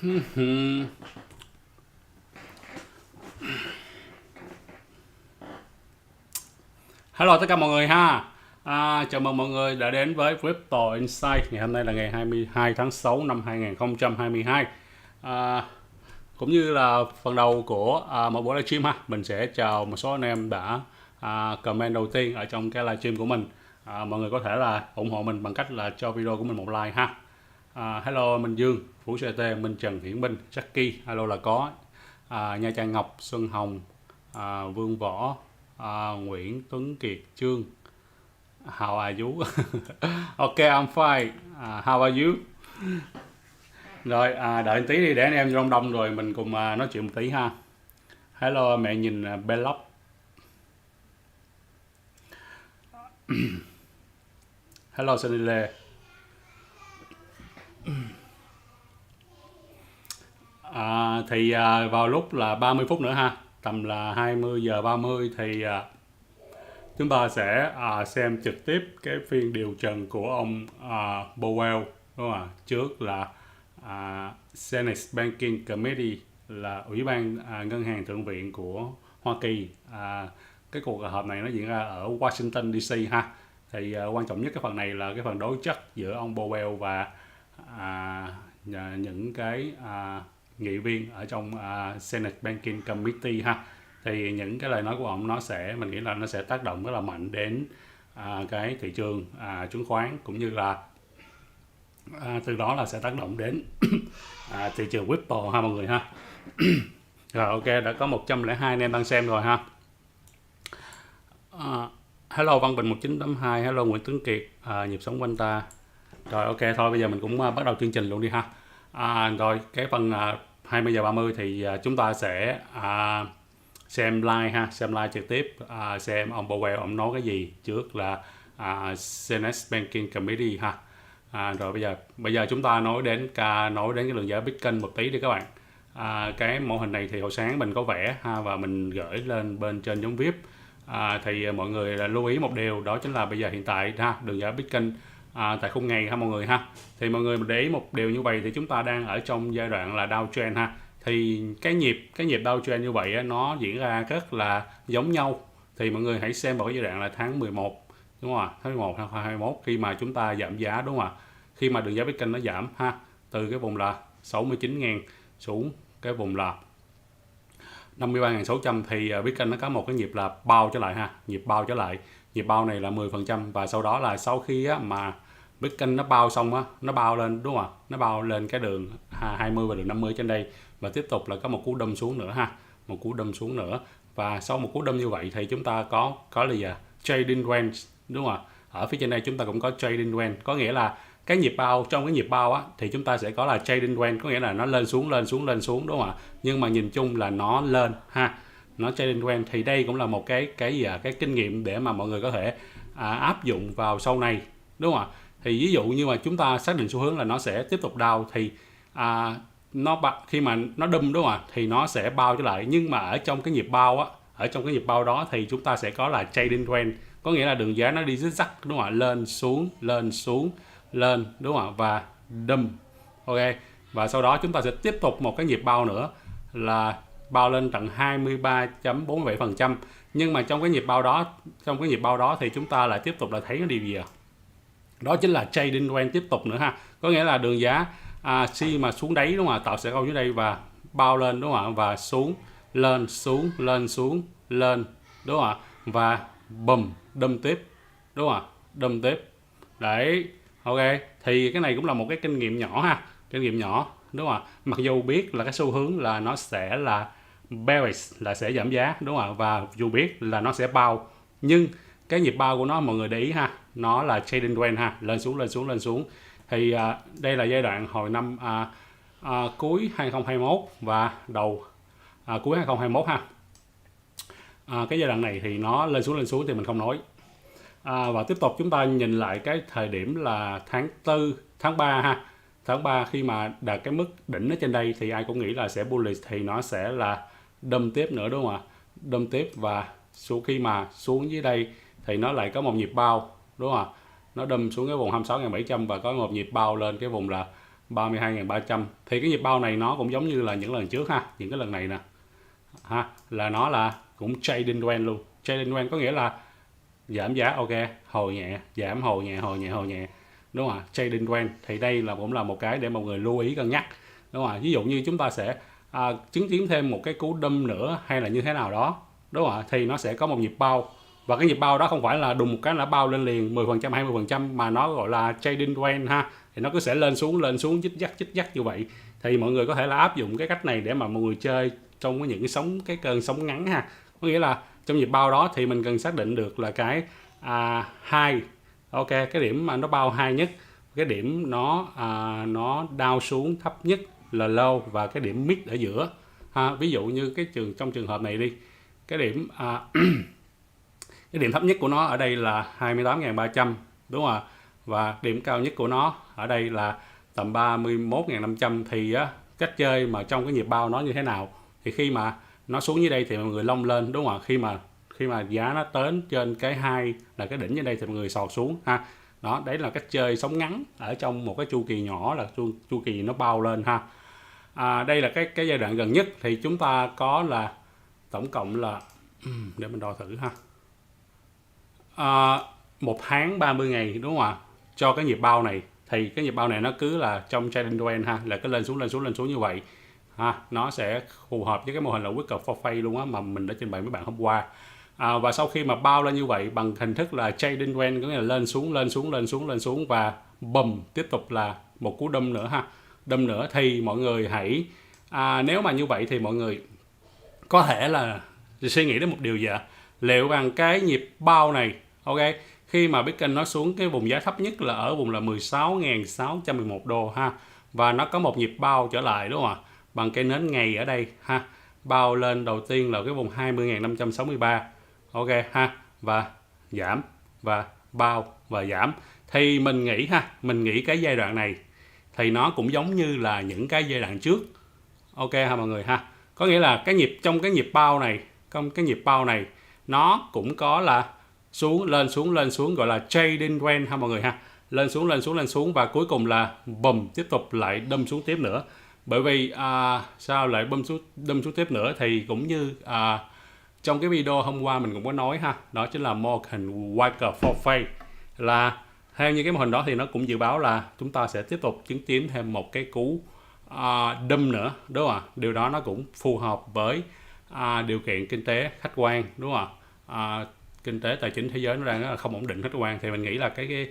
Hello tất cả mọi người ha. Chào mừng mọi người đã đến với CryptoInside. Ngày hôm nay là ngày 22 tháng 6 năm 2022. Cũng như là phần đầu của một buổi livestream ha, mình sẽ chào một số anh em đã comment đầu tiên ở trong cái livestream của mình. Mọi người có thể là ủng hộ mình bằng cách là cho video của mình một like ha. Hello Minh Dương, Phú CT, Minh Trần, Hiển Minh, Jackie, hello là có, Nha Trang Ngọc, Xuân Hồng, Vương Võ, Nguyễn Tuấn Kiệt, Trương. How are you? Ok, I'm fine. How are you? Rồi, đợi một tí đi để anh em đông đông rồi mình cùng nói chuyện một tí ha. Hello mẹ nhìn Belloc. Hello Sunny Lê. Thì vào lúc là 30 phút nữa ha, tầm là 20 giờ 30 thì chúng ta sẽ xem trực tiếp cái phiên điều trần của ông Powell, đúng không ạ? Trước là Senate Banking Committee, là Ủy ban Ngân hàng Thượng viện của Hoa Kỳ. Cái cuộc họp này nó diễn ra ở Washington DC ha. Thì quan trọng nhất cái phần này là cái phần đối chất giữa ông Powell và những cái nghị viên ở trong Senate Banking Committee ha. Thì những cái lời nói của ông mình nghĩ là nó sẽ tác động rất là mạnh đến cái thị trường chứng khoán, cũng như là từ đó là sẽ tác động đến thị trường crypto ha mọi người ha. Rồi ok, đã có 102 anh em đang xem rồi ha. Hello Văn Bình 1982, hello Nguyễn Tuấn Kiệt, nhịp sống quanh ta. Rồi ok, thôi bây giờ mình cũng bắt đầu chương trình luôn đi ha. Rồi cái phần 20 giờ 30 thì chúng ta sẽ xem live ha, xem live trực tiếp, xem ông Powell ông nói cái gì trước là Senate Banking Committee ha. Rồi bây giờ chúng ta nói đến cái lượng giá Bitcoin một tí đi các bạn. Cái mô hình này thì hồi sáng mình có vẽ ha, và mình gửi lên bên trên nhóm VIP. Thì mọi người là lưu ý một điều, đó chính là bây giờ hiện tại ha, đường giá Bitcoin tại khung ngày ha mọi người ha. Thì mọi người để ý một điều như vậy thì chúng ta đang ở trong giai đoạn là downtrend ha. Thì cái nhịp downtrend như vậy nó diễn ra rất là giống nhau. Thì mọi người hãy xem vào cái giai đoạn là tháng 11, đúng không ạ? Tháng 11 năm 2021 khi mà chúng ta giảm giá, đúng không ạ? Khi mà đường giá Bitcoin nó giảm ha, từ cái vùng là 69.000 xuống cái vùng là 53.600 thì Bitcoin nó có một cái nhịp là bao trở lại ha, nhịp bao này là 10%, và sau đó là sau khi mà Bitcoin nó bao xong nó bao lên, đúng không ạ? Nó bao lên cái đường 20 và đường 50 trên đây, và tiếp tục là có một cú đâm xuống nữa ha, một cú đâm xuống nữa. Và sau một cú đâm như vậy thì chúng ta có là gì trading range, đúng không ạ? Ở phía trên đây chúng ta cũng có trading range, có nghĩa là cái nhịp bao, trong cái nhịp bao thì chúng ta sẽ có là trading range, có nghĩa là nó lên xuống, đúng không ạ? Nhưng mà nhìn chung là nó lên ha, nó trading range. Thì đây cũng là một cái kinh nghiệm để mà mọi người có thể áp dụng vào sau này, đúng không ạ? Thì ví dụ như mà chúng ta xác định xu hướng là nó sẽ tiếp tục down thì khi mà nó đâm, đúng không ạ, thì nó sẽ bao trở lại. Nhưng mà ở trong cái nhịp bao đó thì chúng ta sẽ có là trading range, có nghĩa là đường giá nó đi zigzag, đúng không ạ? Lên xuống, lên, đúng không ạ? Và đâm. Ok, và sau đó chúng ta sẽ tiếp tục một cái nhịp bao nữa là bao lên tận 23.47%. Nhưng mà trong cái nhịp bao đó thì chúng ta lại tiếp tục là thấy cái điều gì ạ? Đó chính là trading range tiếp tục nữa ha, có nghĩa là đường giá khi mà xuống đáy, đúng không ạ, tạo sẽ câu dưới đây và bao lên, đúng không ạ, và xuống, lên, lên, đúng không ạ, và bùm đâm tiếp, đúng không ạ, đâm tiếp đấy. Ok, thì cái này cũng là một cái kinh nghiệm nhỏ ha, đúng không ạ? Mặc dù biết là cái xu hướng là nó sẽ là bearish, là sẽ giảm giá, đúng không ạ, và dù biết là nó sẽ bao, nhưng cái nhịp bao của nó mọi người để ý ha, nó là trading range ha, lên xuống. Thì đây là giai đoạn hồi năm cuối 2021 và đầu cuối 2021 ha. Cái giai đoạn này thì nó lên xuống thì mình không nói. Và tiếp tục chúng ta nhìn lại cái thời điểm là tháng 3 ha. Tháng 3 khi mà đạt cái mức đỉnh ở trên đây thì ai cũng nghĩ là sẽ bullish, thì nó sẽ là đâm tiếp nữa, đúng không ạ? Đâm tiếp, và khi mà xuống dưới đây thì nó lại có một nhịp bao, đúng không ạ? Nó đâm xuống cái vùng 26.700 và có một nhịp bao lên cái vùng là 32.300. Thì cái nhịp bao này nó cũng giống như là những lần trước ha, những cái lần này nè ha, là nó là cũng trading trend luôn. Trading trend có nghĩa là giảm giá, ok, hồi nhẹ, giảm, hồi nhẹ, hồi nhẹ, hồi nhẹ, đúng không ạ? Trading trend thì đây là cũng là một cái để mọi người lưu ý cân nhắc, đúng không ạ? Ví dụ như chúng ta sẽ chứng kiến thêm một cái cú đâm nữa hay là như thế nào đó, đúng không ạ? Thì nó sẽ có một nhịp bao, và cái nhịp bao đó không phải là đùng một cái là bao lên liền 10%, 20%, mà nó gọi là trading trend ha. Thì nó cứ sẽ lên xuống, chích dắt như vậy. Thì mọi người có thể là áp dụng cái cách này để mà mọi người chơi trong những cái cơn sóng ngắn ha. Có nghĩa là trong nhịp bao đó thì mình cần xác định được là cái high, ok, cái điểm mà nó bao high nhất, cái điểm nó down xuống thấp nhất là low, và cái điểm mid ở giữa ha. Ví dụ như trong trường hợp này đi, cái điểm cái điểm thấp nhất của nó ở đây là 28.300, đúng không ạ? Và điểm cao nhất của nó ở đây là tầm 31.500. Thì cách chơi mà trong cái nhịp bao nó như thế nào? Thì khi mà nó xuống dưới đây thì mọi người long lên, đúng không ạ? Khi mà giá nó đến trên cái hai là cái đỉnh dưới đây thì mọi người sọt xuống ha. Đó, đấy là cách chơi sóng ngắn ở trong một cái chu kỳ nhỏ, là chu kỳ nó bao lên ha. Đây là cái giai đoạn gần nhất thì chúng ta có là tổng cộng là để mình đo thử ha. 1 tháng 30 ngày, đúng không ạ? Cho cái nhịp bao này thì cái nhịp bao này nó cứ là trong trading trend ha, là cái lên xuống như vậy ha. Nó sẽ phù hợp với cái mô hình là wick for face luôn á, mà mình đã trình bày với bạn hôm qua. Và sau khi mà bao lên như vậy bằng hình thức là trading trend, có nghĩa là lên xuống và bùm, tiếp tục là một cú đâm nữa ha. Đâm nữa thì mọi người hãy nếu mà như vậy thì mọi người có thể là suy nghĩ đến một điều gì ạ? Liệu rằng cái nhịp bao này, ok, khi mà Bitcoin nó xuống cái vùng giá thấp nhất là ở vùng là 16.611 đô ha, và nó có một nhịp bao trở lại, đúng không ạ? Bằng cái nến ngày ở đây ha, bao lên đầu tiên là cái vùng 20.563, ok ha, và giảm và bao và giảm. Thì mình nghĩ cái giai đoạn này thì nó cũng giống như là những cái giai đoạn trước, ok ha mọi người ha. Có nghĩa là trong cái nhịp bao này nó cũng có là lên xuống gọi là trading trend ha mọi người ha. Lên xuống và cuối cùng là bùm, tiếp tục lại đâm xuống tiếp nữa. Bởi vì sao lại đâm xuống tiếp nữa thì cũng như trong cái video hôm qua mình cũng có nói ha, đó chính là mô hình Walker for Face, là theo như cái mô hình đó thì nó cũng dự báo là chúng ta sẽ tiếp tục chứng kiến thêm một cái cú đâm nữa, đúng không ạ? Điều đó nó cũng phù hợp với điều kiện kinh tế khách quan, đúng không ạ? Kinh tế tài chính thế giới nó đang rất là không ổn định khách quan, thì mình nghĩ là cái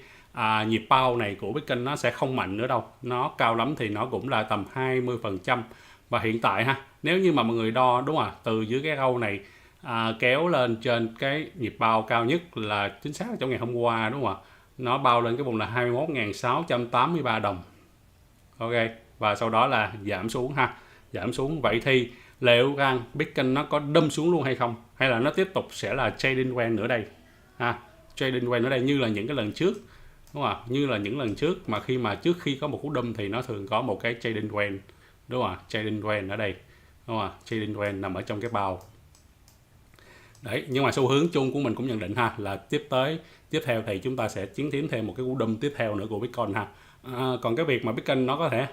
nhịp bao này của Bitcoin nó sẽ không mạnh nữa đâu, nó cao lắm thì nó cũng là tầm 20%. Và hiện tại ha, nếu như mà mọi người đo, đúng không ạ, từ dưới cái râu này kéo lên trên cái nhịp bao cao nhất là chính xác là trong ngày hôm qua, đúng không ạ? Nó bao lên cái vùng là 21.683 đồng, ok, và sau đó là giảm xuống ha, giảm xuống. Vậy thì liệu rằng Bitcoin nó có đâm xuống luôn hay không, hay là nó tiếp tục sẽ là trading trend nữa đây ha? Trading trend ở đây như là những cái lần trước, đúng không ạ? Như là những lần trước mà trước khi có một cú đâm thì nó thường có một cái trading trend, đúng không ạ? Trading trend ở đây, đúng không ạ? Trading trend nằm ở trong cái bao đấy. Nhưng mà xu hướng chung của mình cũng nhận định ha, là tiếp theo thì chúng ta sẽ chứng kiến thêm một cái cú đâm tiếp theo nữa của Bitcoin ha. Còn cái việc mà Bitcoin nó có thể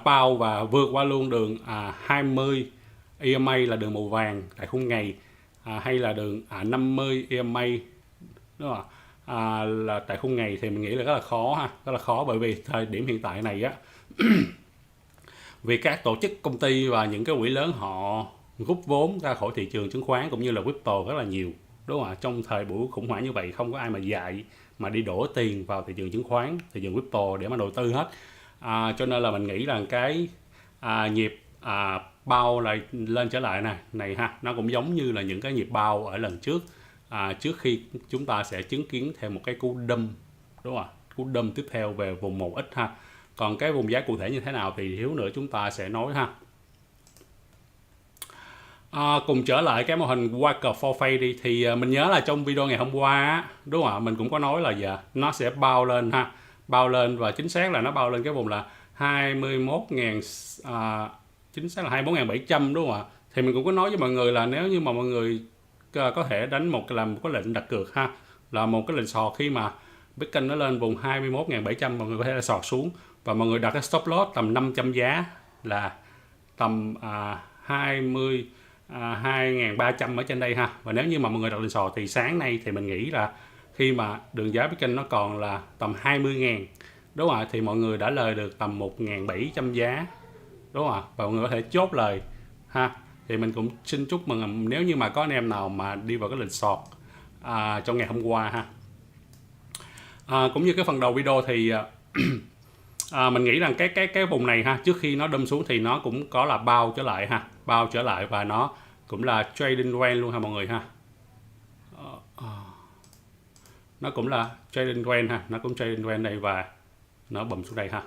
bao và vượt qua luôn đường 20 EMA là đường màu vàng tại khung ngày, hay là đường 50 EMA, đúng không ạ? Là tại khung ngày thì mình nghĩ là rất là khó ha, rất là khó, bởi vì thời điểm hiện tại này á vì các tổ chức, công ty và những cái quỹ lớn họ rút vốn ra khỏi thị trường chứng khoán cũng như là crypto rất là nhiều, đúng không ạ? Trong thời buổi khủng hoảng như vậy không có ai mà dạy mà đi đổ tiền vào thị trường chứng khoán, thị trường crypto để mà đầu tư hết. Cho nên là mình nghĩ là cái nhịp bao lại lên trở lại này ha, nó cũng giống như là những cái nhịp bao ở lần trước, trước khi chúng ta sẽ chứng kiến thêm một cái cú đâm, đúng không ạ? Cú đâm tiếp theo về vùng 1x ha. Còn cái vùng giá cụ thể như thế nào thì thiếu nữa chúng ta sẽ nói ha. Cùng trở lại cái mô hình Walker for Face đi, thì mình nhớ là trong video ngày hôm qua, đúng không ạ, mình cũng có nói là nó sẽ bao lên ha, bao lên, và chính xác là nó bao lên cái vùng là 21.000, chính xác là 24.700, đúng không ạ? Thì mình cũng có nói với mọi người là nếu như mà mọi người có thể làm một cái lệnh đặt cược ha, là một cái lệnh sò khi mà Bitcoin nó lên vùng 21.700, mọi người có thể là sọt xuống và mọi người đặt cái stop loss tầm 500 giá là tầm 2.300 ở trên đây ha. Và nếu như mà mọi người đặt lên sọt thì sáng nay thì mình nghĩ là khi mà đường giá Bitcoin nó còn là tầm 20.000, đúng không ạ, thì mọi người đã lời được tầm 1.700 giá, đúng không ạ, và mọi người có thể chốt lời ha. Thì mình cũng xin chúc mừng nếu như mà có anh em nào mà đi vào cái lệnh sọt trong ngày hôm qua ha. Cũng như cái phần đầu video thì mình nghĩ rằng cái vùng này ha, trước khi nó đâm xuống thì nó cũng có là bao trở lại ha, bao trở lại và nó cũng là trading range luôn ha mọi người ha. Nó cũng là trading range ha, nó cũng trading range đây và nó bầm xuống đây ha.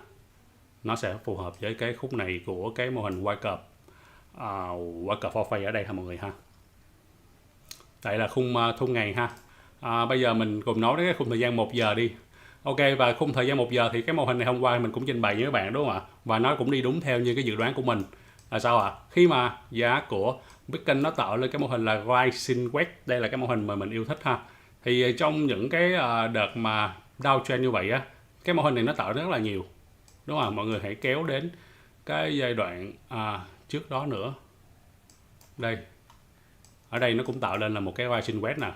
Nó sẽ phù hợp với cái khúc này của cái mô hình white curve, white curve for phase ở đây ha mọi người ha. Đây là khung ngày ha. Bây giờ mình cùng nói đến cái khung thời gian 1 giờ đi. Ok, và khung thời gian 1 giờ thì cái mô hình này hôm qua mình cũng trình bày với các bạn, đúng không ạ? Và nó cũng đi đúng theo như cái dự đoán của mình. Là sao ạ? Khi mà giá của Bitcoin nó tạo lên cái mô hình là rising wedge, đây là cái mô hình mà mình yêu thích ha. Thì trong những cái đợt mà downtrend như vậy á, cái mô hình này nó tạo rất là nhiều, đúng không? Mọi người hãy kéo đến cái giai đoạn trước đó nữa. Đây, ở đây nó cũng tạo lên là một cái rising wedge nè.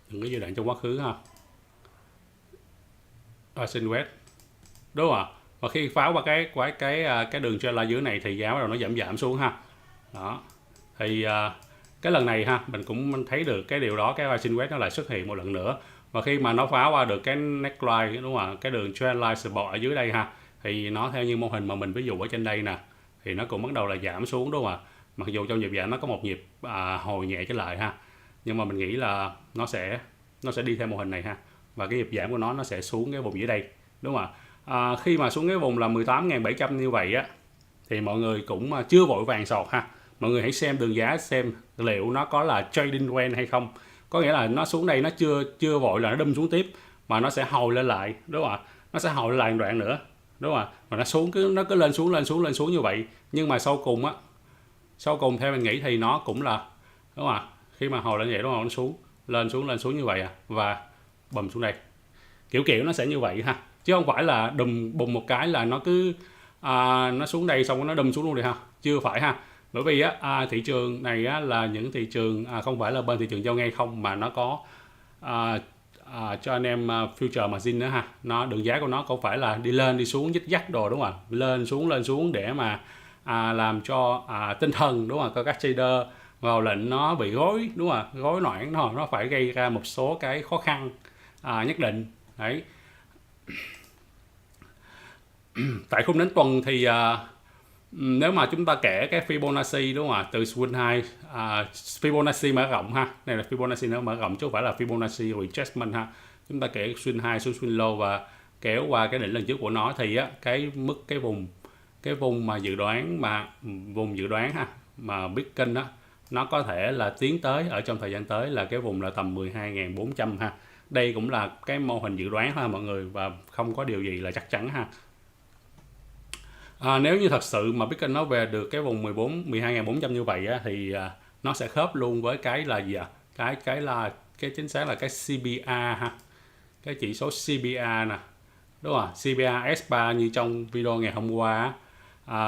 Những cái giai đoạn trong quá khứ ha, rising wedge, đúng không ạ? Và khi phá qua cái đường trend line dưới này thì giá bắt đầu nó giảm xuống ha. Đó. Thì cái lần này ha, mình cũng thấy được cái điều đó, cái rising wedge nó lại xuất hiện một lần nữa. Và khi mà nó phá qua được cái neckline, đúng không ạ, cái đường trend line support ở dưới đây ha, thì nó theo như mô hình mà mình ví dụ ở trên đây nè, thì nó cũng bắt đầu là giảm xuống, đúng không ạ? Mặc dù trong nhịp giảm nó có một nhịp hồi nhẹ trở lại ha, nhưng mà mình nghĩ là nó sẽ đi theo mô hình này ha. Và cái nhịp giảm của nó sẽ xuống cái vùng dưới đây, đúng không ạ? Khi mà xuống cái vùng là 18.700 như vậy á, thì mọi người cũng chưa vội vàng sọt ha. Mọi người hãy xem đường giá xem liệu nó có là trading range hay không. Có nghĩa là nó xuống đây nó chưa vội là nó đâm xuống tiếp, mà nó sẽ hồi lên lại, đúng không ạ? Nó sẽ hồi lên lại một đoạn nữa, đúng không ạ? Mà nó cứ lên xuống như vậy. Nhưng mà sau cùng theo mình nghĩ thì nó cũng là, đúng không ạ? Khi mà hồi lên vậy, đúng không? Nó lên xuống như vậy và bầm xuống đây. Kiểu nó sẽ như vậy ha. Chứ không phải là đùng bùng một cái là nó cứ nó xuống đây xong nó đâm xuống luôn đi ha. Chưa phải ha. Bởi vì thị trường này là những thị trường không phải là bên thị trường giao ngay không, mà nó có cho anh em future margin nữa ha. Nó đường giá của nó không phải là đi lên đi xuống dích dắt đồ, đúng không ạ? Lên xuống để mà làm cho tinh thần, đúng không ạ? Các trader vào lệnh nó bị gối, đúng không ạ? Gối noãn nó phải gây ra một số cái khó khăn nhất định. Đấy. Tại khung đến tuần thì nếu mà chúng ta kể cái Fibonacci, đúng không ạ, từ swing high, Fibonacci mở rộng ha, này là Fibonacci nó mở rộng chứ không phải là Fibonacci retracement ha. Chúng ta kể swing high xuống swing low và kéo qua cái đỉnh lần trước của nó thì cái vùng mà vùng dự đoán ha, mà Bitcoin đó nó có thể là tiến tới ở trong thời gian tới là cái vùng là tầm 12.400 ha. Đây cũng là cái mô hình dự đoán ha mọi người, và không có điều gì là chắc chắn ha. Nếu như thật sự mà Bitcoin nó về được cái vùng 12.400 như vậy á, thì nó sẽ khớp luôn với cái là gì ạ? Cái chính xác là cái CPA ha. Cái chỉ số CPA nè. Đúng không? CPA S3 như trong video ngày hôm qua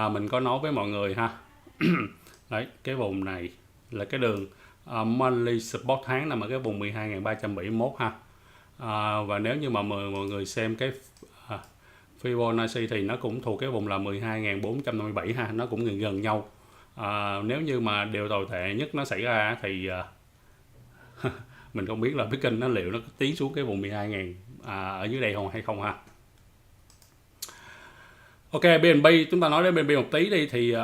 mình có nói với mọi người ha. Đấy, cái vùng này là cái đường monthly support tháng nằm ở cái vùng 12.371 ha. Và nếu như mà mọi người xem cái Fibonacci thì nó cũng thuộc cái vùng là 12.457 ha, nó cũng gần nhau. Nếu như mà điều tồi tệ nhất nó xảy ra thì mình không biết là Bitcoin liệu nó tiến xuống cái vùng 12.000 ở dưới đây hay không ha. Ok, BNB, chúng ta nói đến BNB một tí đi. Thì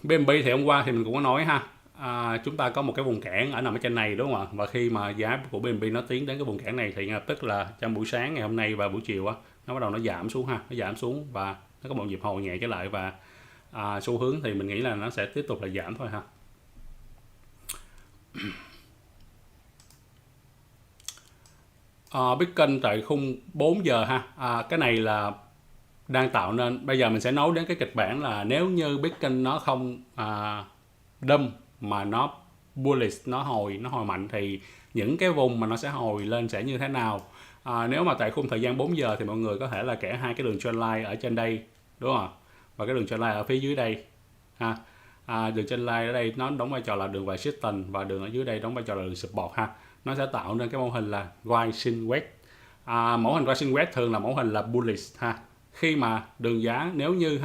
BNB thì hôm qua thì mình cũng có nói ha, chúng ta có một cái vùng cản nằm ở trên này, đúng không ạ? Và khi mà giá của BNB nó tiến đến cái vùng cản này thì ngay lập tức là trong buổi sáng ngày hôm nay và buổi chiều nó bắt đầu nó giảm xuống ha, nó giảm xuống và nó có một nhịp hồi nhẹ trở lại, và xu hướng thì mình nghĩ là nó sẽ tiếp tục là giảm thôi ha. Bitcoin tại khung 4 giờ ha, cái này là đang tạo nên, bây giờ mình sẽ nói đến cái kịch bản là nếu như Bitcoin nó không đâm mà nó bullish, nó hồi mạnh thì những cái vùng mà nó sẽ hồi lên sẽ như thế nào. Nếu mà tại khung thời gian 4 giờ thì mọi người có thể là kẻ hai cái đường trendline ở trên đây, đúng không? Và cái đường trendline ở phía dưới đây ha. Đường trendline ở đây nó đóng vai trò là đường resistance và đường ở dưới đây đóng vai trò là đường support ha. Nó sẽ tạo nên cái mẫu hình là rising wedge. Mẫu hình rising wedge thường là mẫu hình là bullish ha. Khi mà đường giá nếu như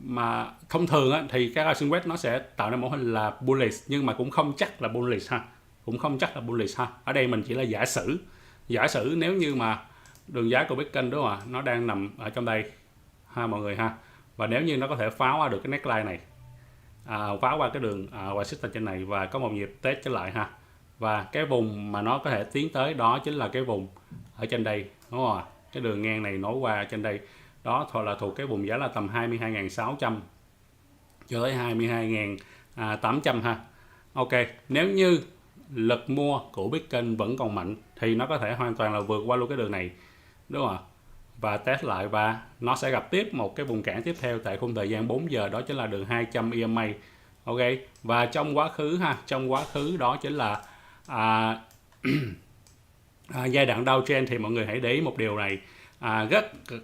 mà thông thường á, thì cái rising wedge nó sẽ tạo nên mẫu hình là bullish, nhưng mà cũng không chắc là bullish ha. Ở đây mình chỉ là giả sử nếu như mà đường giá của Bitcoin, đúng không ạ, nó đang nằm ở trong đây ha mọi người ha, và nếu như nó có thể phá qua được cái neckline này, phá qua cái đường resistance trên này và có một nhịp test trở lại ha, và cái vùng mà nó có thể tiến tới đó chính là cái vùng ở trên đây, đúng không ạ? Cái đường ngang này nối qua ở trên đây, đó thôi là thuộc cái vùng giá là tầm 22.600 cho tới 22.800 ha. Ok, nếu như lực mua của Bitcoin vẫn còn mạnh thì nó có thể hoàn toàn là vượt qua luôn cái đường này, đúng không ạ? Và test lại và nó sẽ gặp tiếp một cái vùng cản tiếp theo tại khung thời gian 4 giờ, đó chính là đường 200 EMA. Ok, và trong quá khứ đó chính là giai đoạn downtrend thì mọi người hãy để ý một điều này,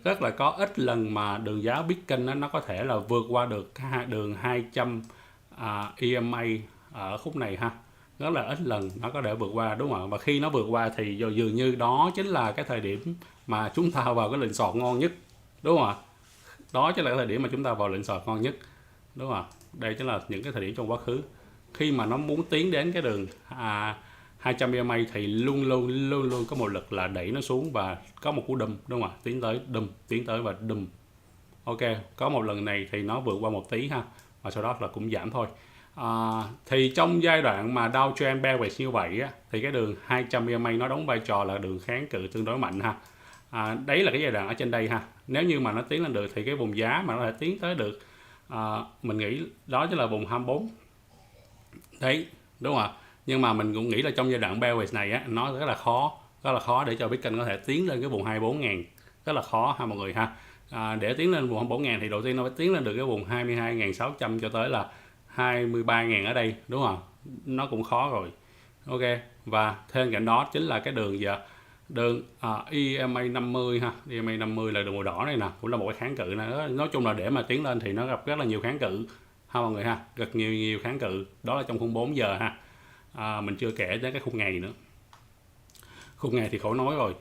rất là có ít lần mà đường giá Bitcoin nó có thể là vượt qua được đường 200 EMA ở khúc này ha. Rất là ít lần nó có thể vượt qua, đúng không ạ? Và khi nó vượt qua thì dường như đó chính là cái thời điểm mà chúng ta vào cái lệnh sọt ngon nhất, đúng không ạ? Đó chính là cái thời điểm mà chúng ta vào lệnh sọt ngon nhất, đúng không ạ? Đây chính là những cái thời điểm trong quá khứ. Khi mà nó muốn tiến đến cái đường 200 EMA thì luôn có một lực là đẩy nó xuống và có một cú đâm, đúng không ạ? Tiến tới và đâm. Ok, có một lần này thì nó vượt qua một tí ha, và sau đó là cũng giảm thôi. Thì trong giai đoạn mà downtrend bearish như vậy á, thì cái đường 200 EMA nó đóng vai trò là đường kháng cự tương đối mạnh ha. Đấy là cái giai đoạn ở trên đây ha. Nếu như mà nó tiến lên được thì cái vùng giá mà nó thể tiến tới được, mình nghĩ đó chính là vùng 24. Đấy, đúng không ạ? Nhưng mà mình cũng nghĩ là trong giai đoạn bearish này á, nó rất là khó để cho Bitcoin có thể tiến lên cái vùng 24.000, rất là khó ha mọi người ha. Để tiến lên vùng 24.000 thì đầu tiên nó phải tiến lên được cái vùng 22.600 cho tới là 23.000 ở đây, đúng không? Nó cũng khó rồi. Ok, và thêm cạnh đó chính là cái đường EMA 50 ha. EMA 50 là đường màu đỏ này nè, cũng là một cái kháng cự này. Nói chung là để mà tiến lên thì nó gặp rất là nhiều kháng cự ha mọi người ha, rất nhiều kháng cự. Đó là trong khung 4 giờ ha. Mình chưa kể đến cái khung ngày nữa. Khung ngày thì khỏi nói rồi.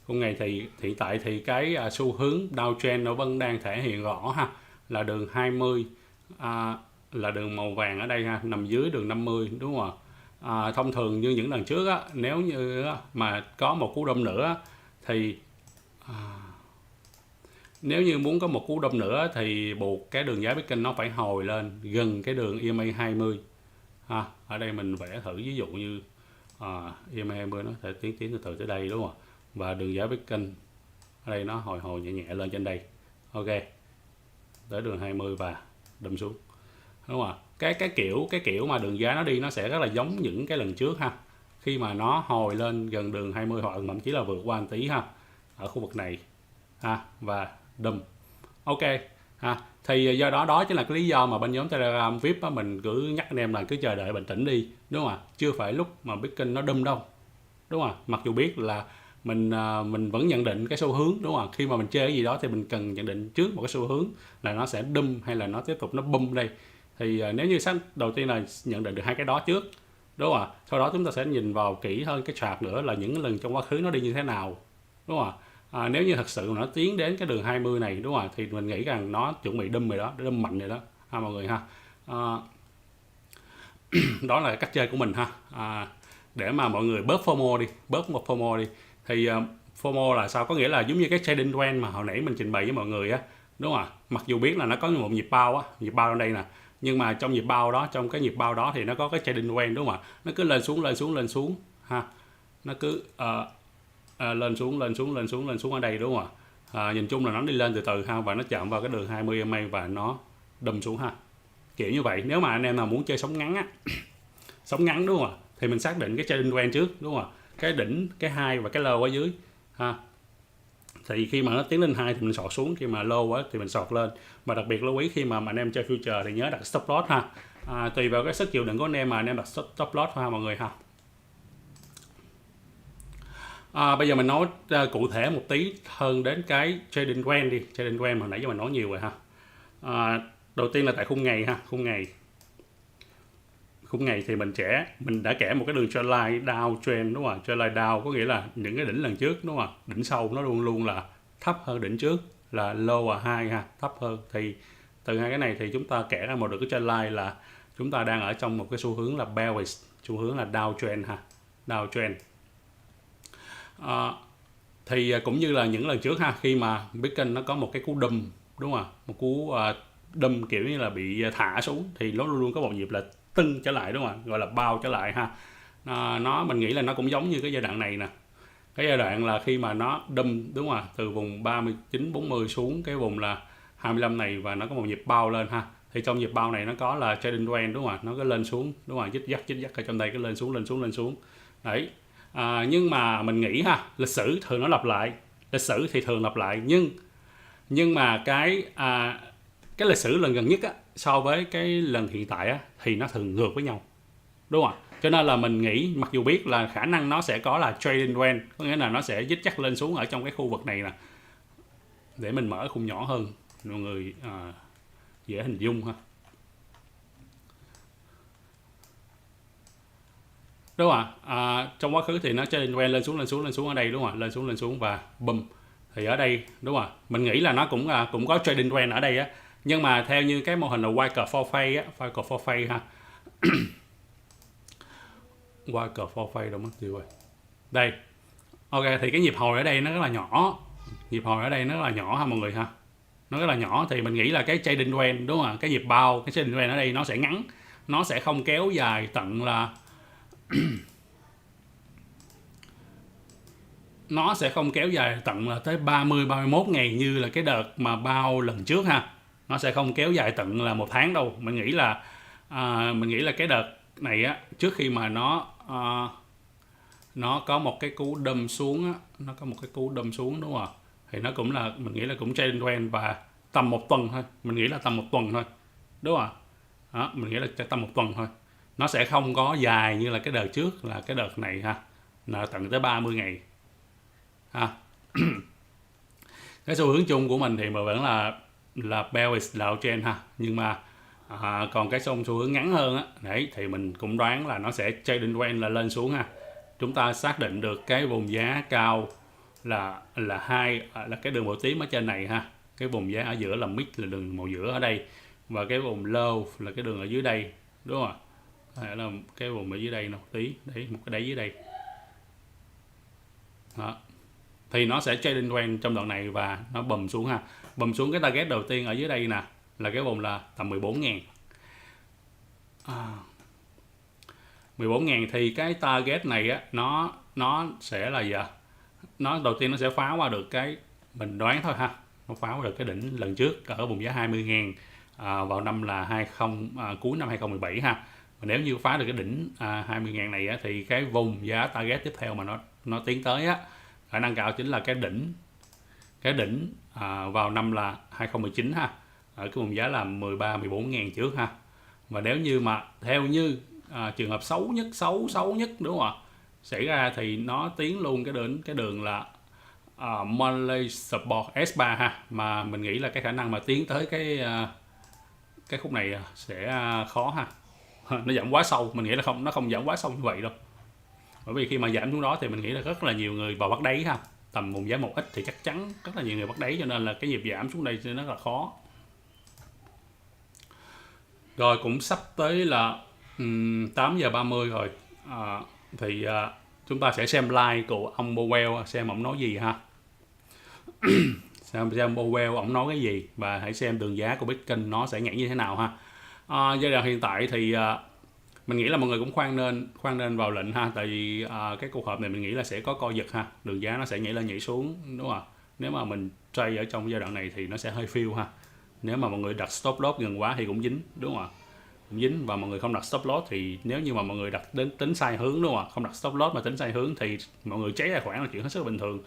Khung ngày thì hiện tại thì cái xu hướng downtrend nó vẫn đang thể hiện rõ ha, là đường 20 là đường màu vàng ở đây ha, nằm dưới đường 50, đúng không ạ? Thông thường như những lần trước á, nếu như mà có một cú đâm nữa thì nếu như muốn có một cú đâm nữa thì buộc cái đường giá Bitcoin nó phải hồi lên gần cái đường EMA 20 ha. Ở đây mình vẽ thử ví dụ như EMA 20 nó sẽ tiến từ từ tới đây, đúng không ạ? Và đường giá Bitcoin ở đây nó hồi nhẹ lên trên đây. Ok, tới đường 20 và đâm xuống, đúng không ạ? Cái kiểu mà đường giá nó đi nó sẽ rất là giống những cái lần trước ha. Khi mà nó hồi lên gần đường 20 hoặc thậm chí là vượt qua một tí ha, ở khu vực này ha, và đâm. Ok ha. Thì do đó chính là cái lý do mà bên nhóm Telegram VIP á, mình cứ nhắc anh em là cứ chờ đợi bình tĩnh đi, đúng không ạ? Chưa phải lúc mà Bitcoin nó đâm đâu, đúng không ạ? Mặc dù biết là mình vẫn nhận định cái xu hướng, đúng không ạ? Khi mà mình chơi cái gì đó thì mình cần nhận định trước một cái xu hướng là nó sẽ đâm hay là nó tiếp tục nó bum đây. Thì nếu như đầu tiên là nhận định được hai cái đó trước, đúng không ạ? Sau đó chúng ta sẽ nhìn vào kỹ hơn cái chart nữa là những lần trong quá khứ nó đi như thế nào, đúng không ạ? Nếu như thật sự nó tiến đến cái đường 20 này, đúng không ạ? Thì mình nghĩ rằng nó chuẩn bị đâm rồi đó, đâm mạnh rồi đó ha mọi người ha. Đó là cách chơi của mình ha. Để mà mọi người bớt FOMO đi. Thì FOMO là sao? Có nghĩa là giống như cái trading trend mà hồi nãy mình trình bày với mọi người á, đúng không ạ? Mặc dù biết là nó có một nhịp bao á, nhịp bao ở đây nè, nhưng mà trong cái nhịp bao đó thì nó có cái trading trend, đúng không ạ? Nó cứ lên xuống ha. Nó cứ lên xuống ở đây, đúng không ạ? Nhìn chung là nó đi lên từ từ ha, và nó chạm vào cái đường 20 EMA và nó đâm xuống ha. Kiểu như vậy. Nếu mà anh em nào muốn chơi sóng ngắn á, sóng ngắn, đúng không ạ? Thì mình xác định cái trading trend trước, đúng không ạ? Cái đỉnh, cái high và cái low ở dưới ha. Thì khi mà nó tiến lên high thì mình sọt xuống, khi mà low quá thì mình sọt lên. Và đặc biệt lưu ý khi mà anh em chơi future thì nhớ đặt stop loss ha. Tùy vào cái sức chịu đựng của anh em mà anh em đặt stop loss ha mọi người ha. Bây giờ mình nói cụ thể một tí hơn đến cái trading trend đi. Trading trend mà nãy giờ mình nói nhiều rồi ha. Đầu tiên là tại khung ngày ha. Khung ngày thì mình đã kể một cái đường trendline downtrend đúng không? Trendline down có nghĩa là những cái đỉnh lần trước đúng không? Đỉnh sau nó luôn luôn là thấp hơn đỉnh trước, là lower high ha, thấp hơn. Thì từ hai cái này thì chúng ta kể ra một được cái trendline là chúng ta đang ở trong một cái xu hướng là bearish, xu hướng là downtrend ha, downtrend. Thì cũng như là những lần trước ha, khi mà Bitcoin nó có một cái cú đâm đúng không? Một cú đâm kiểu như là bị thả xuống thì nó luôn luôn có một nhịp là tưng trở lại đúng không? Gọi là bao trở lại ha. Mình nghĩ là nó cũng giống như cái giai đoạn này nè. Cái giai đoạn là khi mà nó đâm đúng không? Từ vùng 39 40 xuống cái vùng là 25 này và nó có một nhịp bao lên ha. Thì trong nhịp bao này nó có là trading trend đúng không? Nó có lên xuống đúng không? Dích dắt ở trong đây, cái lên xuống. Đấy. Nhưng mà mình nghĩ ha, lịch sử thường nó lặp lại, lịch sử thì thường lặp lại, nhưng mà cái lịch sử lần gần nhất á, so với cái lần hiện tại á, thì nó thường ngược với nhau đúng không? Cho nên là mình nghĩ mặc dù biết là khả năng nó sẽ có là trading trend, có nghĩa là nó sẽ dích chắc lên xuống ở trong cái khu vực này nè, để mình mở khung nhỏ hơn mọi người dễ hình dung ha. Đúng không ạ? Trong quá khứ thì nó trading trend lên xuống ở đây đúng không ạ? Lên xuống và boom. Thì ở đây đúng không ạ? Mình nghĩ là nó cũng có trading trend ở đây á. Nhưng mà theo như cái mô hình là white curve for phase á, white curve for phase ha. White curve for phase đâu mất tiêu rồi. Đây. Ok, thì cái nhịp hồi ở đây nó rất là nhỏ. Nhịp hồi ở đây nó rất là nhỏ ha mọi người ha. Nó rất là nhỏ thì mình nghĩ là cái trading trend đúng không ạ? Cái nhịp bao, cái trading trend ở đây nó sẽ ngắn, nó sẽ không kéo dài tận là nó sẽ không kéo dài tận là tới 30 31 ngày như là cái đợt mà bao lần trước ha. Nó sẽ không kéo dài tận là 1 tháng đâu. Mình nghĩ là cái đợt này á, trước khi mà nó có một cái cú đâm xuống á, nó có một cái cú đâm xuống đúng không? Thì nó cũng là mình nghĩ là cũng trading trend và tầm 1 tuần thôi. Mình nghĩ là tầm 1 tuần thôi. Đúng không? Đó, mình nghĩ là tầm 1 tuần thôi. Nó sẽ không có dài như là cái đợt trước là cái đợt này ha. Là tận tới 30 ngày. Ha. Cái xu hướng chung của mình thì mà vẫn là bearish downtrend ha, nhưng mà còn cái xu hướng ngắn hơn á, đấy thì mình cũng đoán là nó sẽ trading trend là lên xuống ha. Chúng ta xác định được cái vùng giá cao là cái đường màu tím ở trên này ha, cái vùng giá ở giữa là mid là đường màu giữa ở đây, và cái vùng low là cái đường ở dưới đây đúng không ạ? Hay là cái vùng ở dưới đây một tí đấy, một cái đáy dưới đây đó. Thì nó sẽ trading trend trong đoạn này và nó bầm xuống ha. Bầm xuống cái target đầu tiên ở dưới đây nè, là cái vùng là tầm 14.000. 14.000 thì cái target này á, nó sẽ là gì ạ? Nó đầu tiên nó sẽ phá qua được cái, mình đoán thôi ha, nó phá qua được cái đỉnh lần trước ở vùng giá 20.000 vào năm là cuối năm 2017 ha. Và nếu như phá được cái đỉnh 20.000 này á, thì cái vùng giá target tiếp theo mà nó tiến tới á, khả năng cao chính là cái đỉnh vào năm là 2019 ha, ở cái vùng giá là 13-14.000 trước ha. Và nếu như mà theo như trường hợp xấu nhất đúng không ạ, xảy ra thì nó tiến luôn cái đường là monthly support S3 ha, mà mình nghĩ là cái khả năng mà tiến tới cái khúc này sẽ khó ha. Nó giảm quá sâu, mình nghĩ là nó không giảm quá sâu như vậy đâu. Bởi vì khi mà giảm xuống đó thì mình nghĩ là rất là nhiều người vào bắt đáy ha. Tầm vùng giá một ít thì chắc chắn rất là nhiều người bắt đáy, cho nên là cái nhịp giảm xuống đây thì nó rất là khó. Rồi cũng sắp tới là 8 giờ 30 rồi. Thì chúng ta sẽ xem live của ông Powell, xem ông nói gì ha. xem Powell ông nói cái gì, và hãy xem đường giá của Bitcoin nó sẽ nhảy như thế nào ha. Giai đoạn hiện tại thì mình nghĩ là mọi người cũng khoan nên vào lệnh ha, tại vì cái cuộc họp này mình nghĩ là sẽ có co giật ha, đường giá nó sẽ nhảy lên nhảy xuống đúng không ạ? Nếu mà mình trade ở trong giai đoạn này thì nó sẽ hơi phiêu ha. Nếu mà mọi người đặt stop loss gần quá thì cũng dính đúng không ạ? Cũng dính. Và mọi người không đặt stop loss thì nếu như mà mọi người đặt tính sai hướng đúng không ạ? Không đặt stop loss mà tính sai hướng thì mọi người cháy tài khoản là chuyện hết sức bình thường,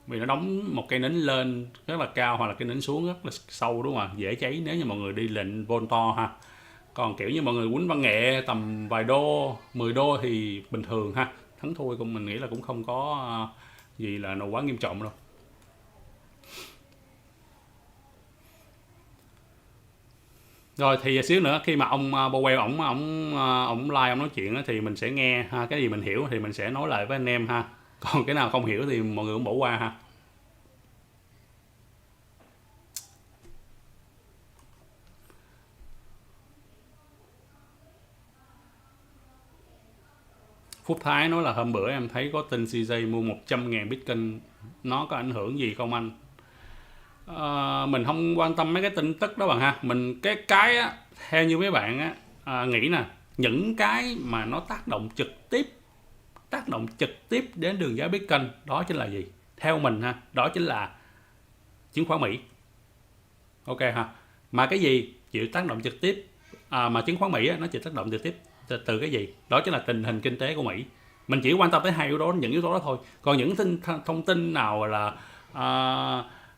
vì nó đóng một cây nến lên rất là cao hoặc là cây nến xuống rất là sâu đúng không ạ? Dễ cháy nếu như mọi người đi lệnh vol to ha. Còn kiểu như mọi người quýnh văn nghệ tầm vài đô 10 đô thì bình thường ha, thắng thua cũng mình nghĩ là cũng không có gì là nó quá nghiêm trọng đâu. Rồi thì xíu nữa khi mà ông Powell ổng live ông nói chuyện á, thì mình sẽ nghe ha, cái gì mình hiểu thì mình sẽ nói lại với anh em ha, còn cái nào không hiểu thì mọi người cũng bỏ qua ha. Phúc Thái nói là hôm bữa em thấy có tin CJ mua 100.000 Bitcoin, nó có ảnh hưởng gì không anh? Mình không quan tâm mấy cái tin tức đó bạn ha. Mình cái á, theo như mấy bạn á, nghĩ nè, những cái mà nó tác động trực tiếp đến đường giá Bitcoin đó chính là gì? Theo mình ha, đó chính là chứng khoán Mỹ. Ok ha. Mà cái gì chịu tác động trực tiếp, mà chứng khoán Mỹ á, nó chịu tác động trực tiếp từ cái gì? Đó chính là tình hình kinh tế của Mỹ. Mình chỉ quan tâm tới hai yếu tố, những yếu tố đó thôi. Còn những thông tin nào là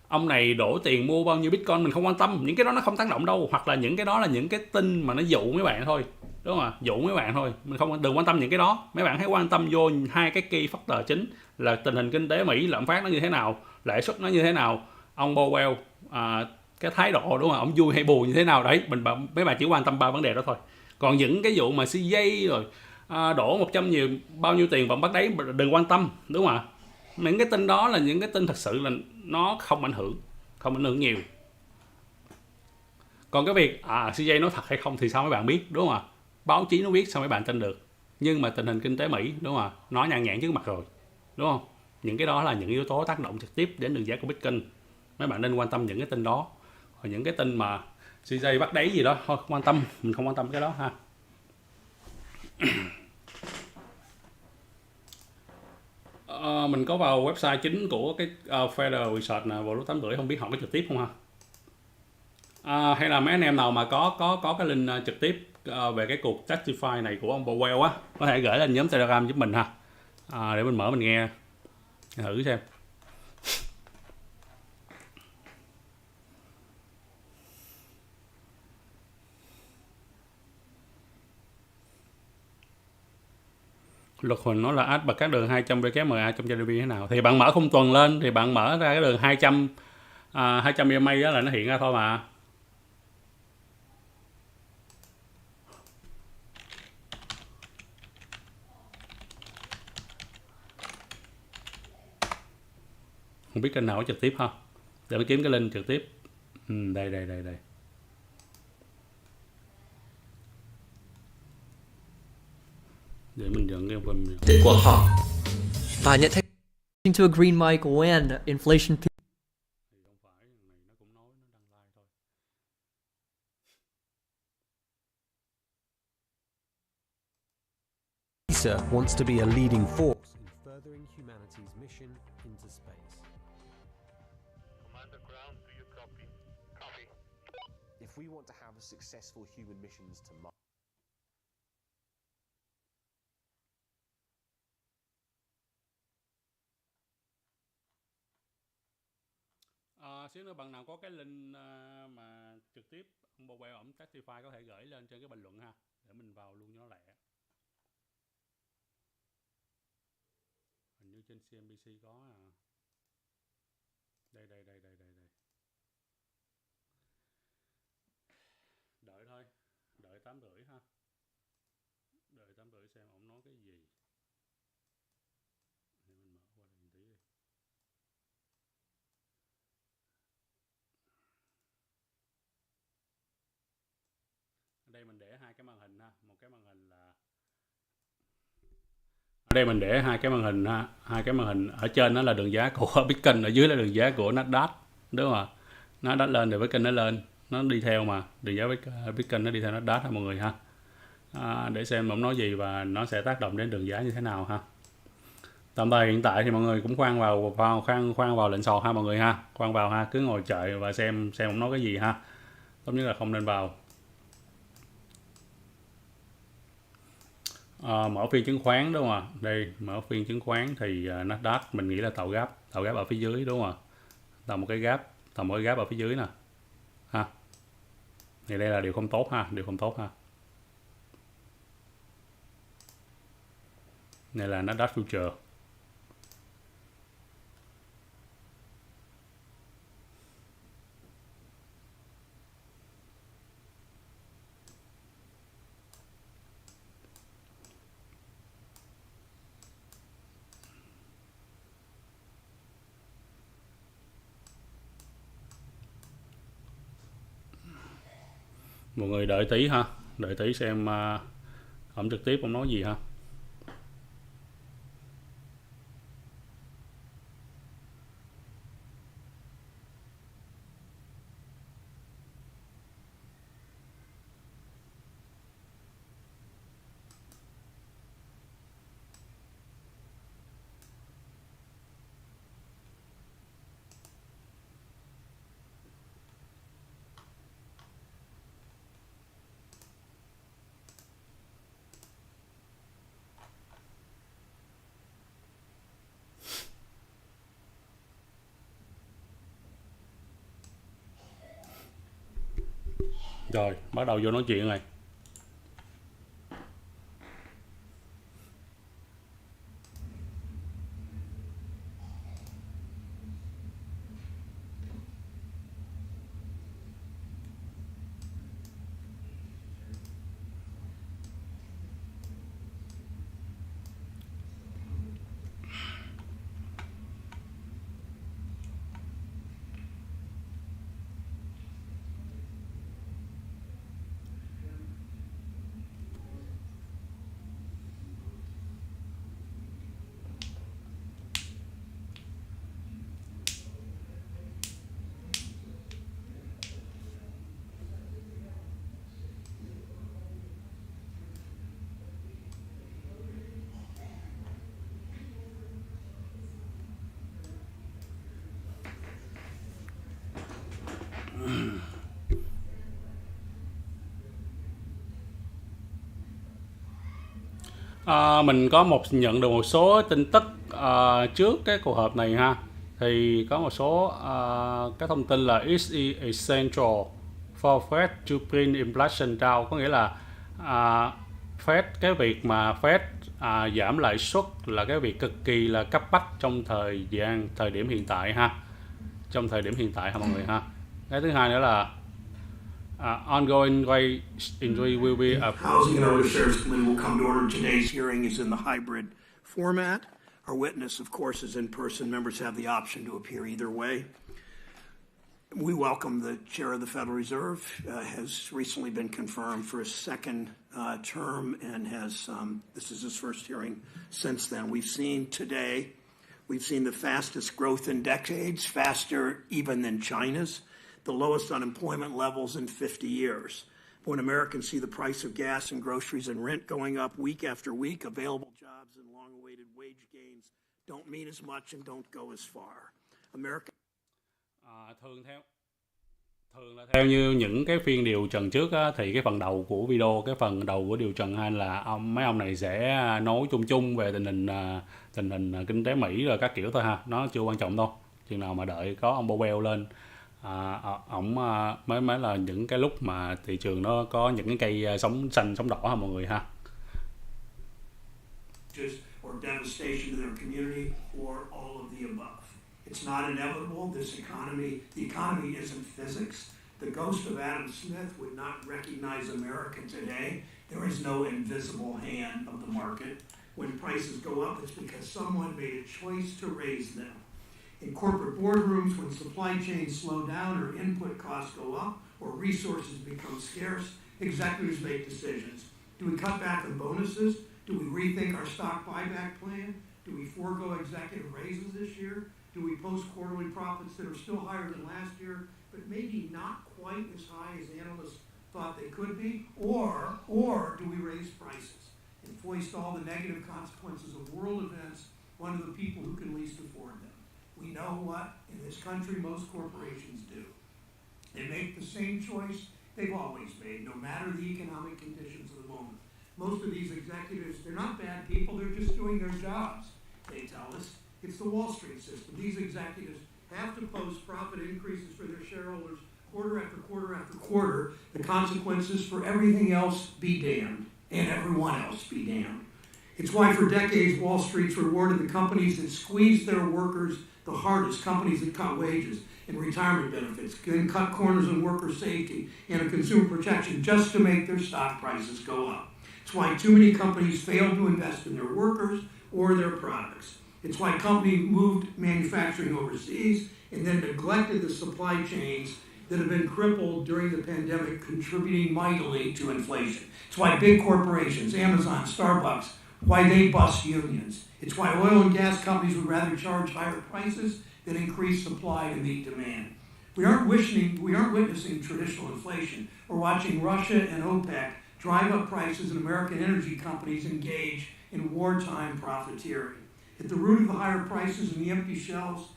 ông này đổ tiền mua bao nhiêu Bitcoin mình không quan tâm, những cái đó nó không tác động đâu, hoặc là những cái đó là những cái tin mà nó dụ mấy bạn thôi, đúng không ạ? Dụ mấy bạn thôi, mình không đừng quan tâm những cái đó. Mấy bạn hãy quan tâm vô hai cái key factor chính là tình hình kinh tế Mỹ, lạm phát nó như thế nào, lãi suất nó như thế nào, ông Powell cái thái độ đúng không, ông vui hay buồn như thế nào đấy. Mấy bạn chỉ quan tâm ba vấn đề đó thôi. Còn những cái vụ mà CJ rồi đổ 100 nhiều bao nhiêu tiền vào bắt đấy đừng quan tâm, đúng không ạ? Những cái tin đó là những cái tin thật sự là nó không ảnh hưởng nhiều. Còn cái việc CJ nói thật hay không thì sao mấy bạn biết, đúng không ạ? Báo chí nó biết sao mấy bạn tin được. Nhưng mà tình hình kinh tế Mỹ, đúng không ạ, nó nhan nhản trước mặt rồi, đúng không? Những cái đó là những yếu tố tác động trực tiếp đến đường giá của Bitcoin. Mấy bạn nên quan tâm những cái tin đó. Còn những cái tin mà CJ bắt đáy gì đó thôi không quan tâm, mình không quan tâm cái đó ha. Mình có vào website chính của cái Federal Reserve nè, vào lúc 8 rưỡi, không biết họ có trực tiếp không ha? Hay là mấy anh em nào mà có cái link trực tiếp về cái cuộc testify này của ông Powell á, có thể gửi lên nhóm Telegram giúp mình ha, để mình mở mình nghe thử xem. Luật Huỳnh nói là add bật các đường 200 WMA trong GDP thế nào? Thì bạn mở khung tuần lên thì bạn mở ra cái đường 200 EMA đó là nó hiện ra thôi mà. Không biết kênh nào có trực tiếp ha. Để mình kiếm cái link trực tiếp. Đây. Để mình dẫn cái phần của họ và nhận thấy to a green mic when inflation wants to be a leading force in furthering humanity's mission into space. Commander Ground, do you copy? Copy. If we want to have a successful human missions to Mars, xíu nữa bạn nào có cái link mà trực tiếp ông Powell ổng testify có thể gửi lên trên cái bình luận ha, để mình vào luôn cho nó lẹ. Hình như trên CNBC có đây. Đợi thôi, đợi 8 rưỡi ha, đợi 8 rưỡi xem ổng nói cái gì. Để mình mở qua đây một tí đi. Ở đây mình để hai cái màn hình ha, một cái màn hình là ở đây mình để hai cái màn hình ha, hai cái màn hình ở trên đó là đường giá của Bitcoin, ở dưới là đường giá của Nasdaq, đúng không ạ? Nasdaq lên thì Bitcoin nó lên, nó đi theo mà, đường giá Bitcoin nó đi theo Nasdaq ha mọi người ha. Để xem ông nói gì và nó sẽ tác động đến đường giá như thế nào ha. Tạm thời hiện tại thì mọi người cũng khoan vào lệnh sò ha mọi người ha, khoan vào ha, cứ ngồi chờ và xem ông nói cái gì ha. Tốt nhất là không nên vào. Mở phiên chứng khoán đúng không ạ? Đây mở phiên chứng khoán thì Nasdaq mình nghĩ là tạo gap ở phía dưới, đúng không ạ? Tạo một cái gap ở phía dưới nè ha. Thì đây là điều không tốt ha, Này là Nasdaq Future. Mọi người đợi tí ha, đợi tí xem ổng trực tiếp ông nói gì ha. Rồi, bắt đầu vô nói chuyện rồi. Mình có nhận được một số tin tức trước cái cuộc họp này ha. Thì có một số cái thông tin là it's essential for Fed to bring inflation down, có nghĩa là Fed, cái việc mà Fed giảm lãi suất là cái việc cực kỳ là cấp bách trong thời điểm hiện tại ha. Trong thời điểm hiện tại ha mọi người ha. Cái thứ hai nữa là ongoing wage increase will be a Housing and other shares committee will come to order. Today's hearing is in the hybrid format. Our witness, of course, is in person. Members have the option to appear either way. We welcome the chair of the Federal Reserve, has recently been confirmed for a second term and has, this is his first hearing since then. We've seen the fastest growth in decades, faster even than China's, the lowest unemployment levels in 50 years. When Americans see the price of gas and groceries and rent going up week after week, available jobs and long-awaited wage gains don't mean as much and don't go as far. America thường là theo như những cái phiên điều trần trước á, thì cái phần đầu của video, cái phần đầu của điều trần 2 là mấy ông này sẽ nói chung chung về tình hình kinh tế Mỹ rồi các kiểu thôi ha, nó chưa quan trọng đâu. Chừng nào mà đợi có ông Powell lên ổng mới là những cái lúc mà thị trường nó có những cái cây sống xanh sống đỏ ha mọi người ha. or devastation to their community or all of the above. It's not inevitable. The economy isn't physics. The ghost of Adam Smith would not recognize America today. There is no invisible hand of the market. When prices go up, it's because someone made a choice to raise them. In corporate boardrooms, when supply chains slow down or input costs go up or resources become scarce, executives make decisions. Do we cut back on bonuses? Do we rethink our stock buyback plan? Do we forego executive raises this year? Do we post quarterly profits that are still higher than last year, but maybe not quite as high as analysts thought they could be? Or do we raise prices and foist all the negative consequences of world events onto the people who can least afford them? We know what, in this country, most corporations do. They make the same choice they've always made, no matter the economic conditions of the moment. Most of these executives, they're not bad people, they're just doing their jobs, they tell us. It's the Wall Street system. These executives have to post profit increases for their shareholders quarter after quarter after quarter. The consequences for everything else be damned, and everyone else be damned. It's why for decades Wall Street's rewarded the companies that squeeze their workers the hardest, companies that cut wages and retirement benefits, and cut corners on worker safety and consumer protection just to make their stock prices go up. It's why too many companies fail to invest in their workers or their products. It's why companies moved manufacturing overseas and then neglected the supply chains that have been crippled during the pandemic, contributing mightily to inflation. It's why big corporations, Amazon, Starbucks, why they bust unions. It's why oil and gas companies would rather charge higher prices than increase supply to meet demand. We aren't witnessing traditional inflation. We're watching Russia and OPEC drive up prices and American energy companies engage in wartime profiteering. At the root of the higher prices and the empty shelves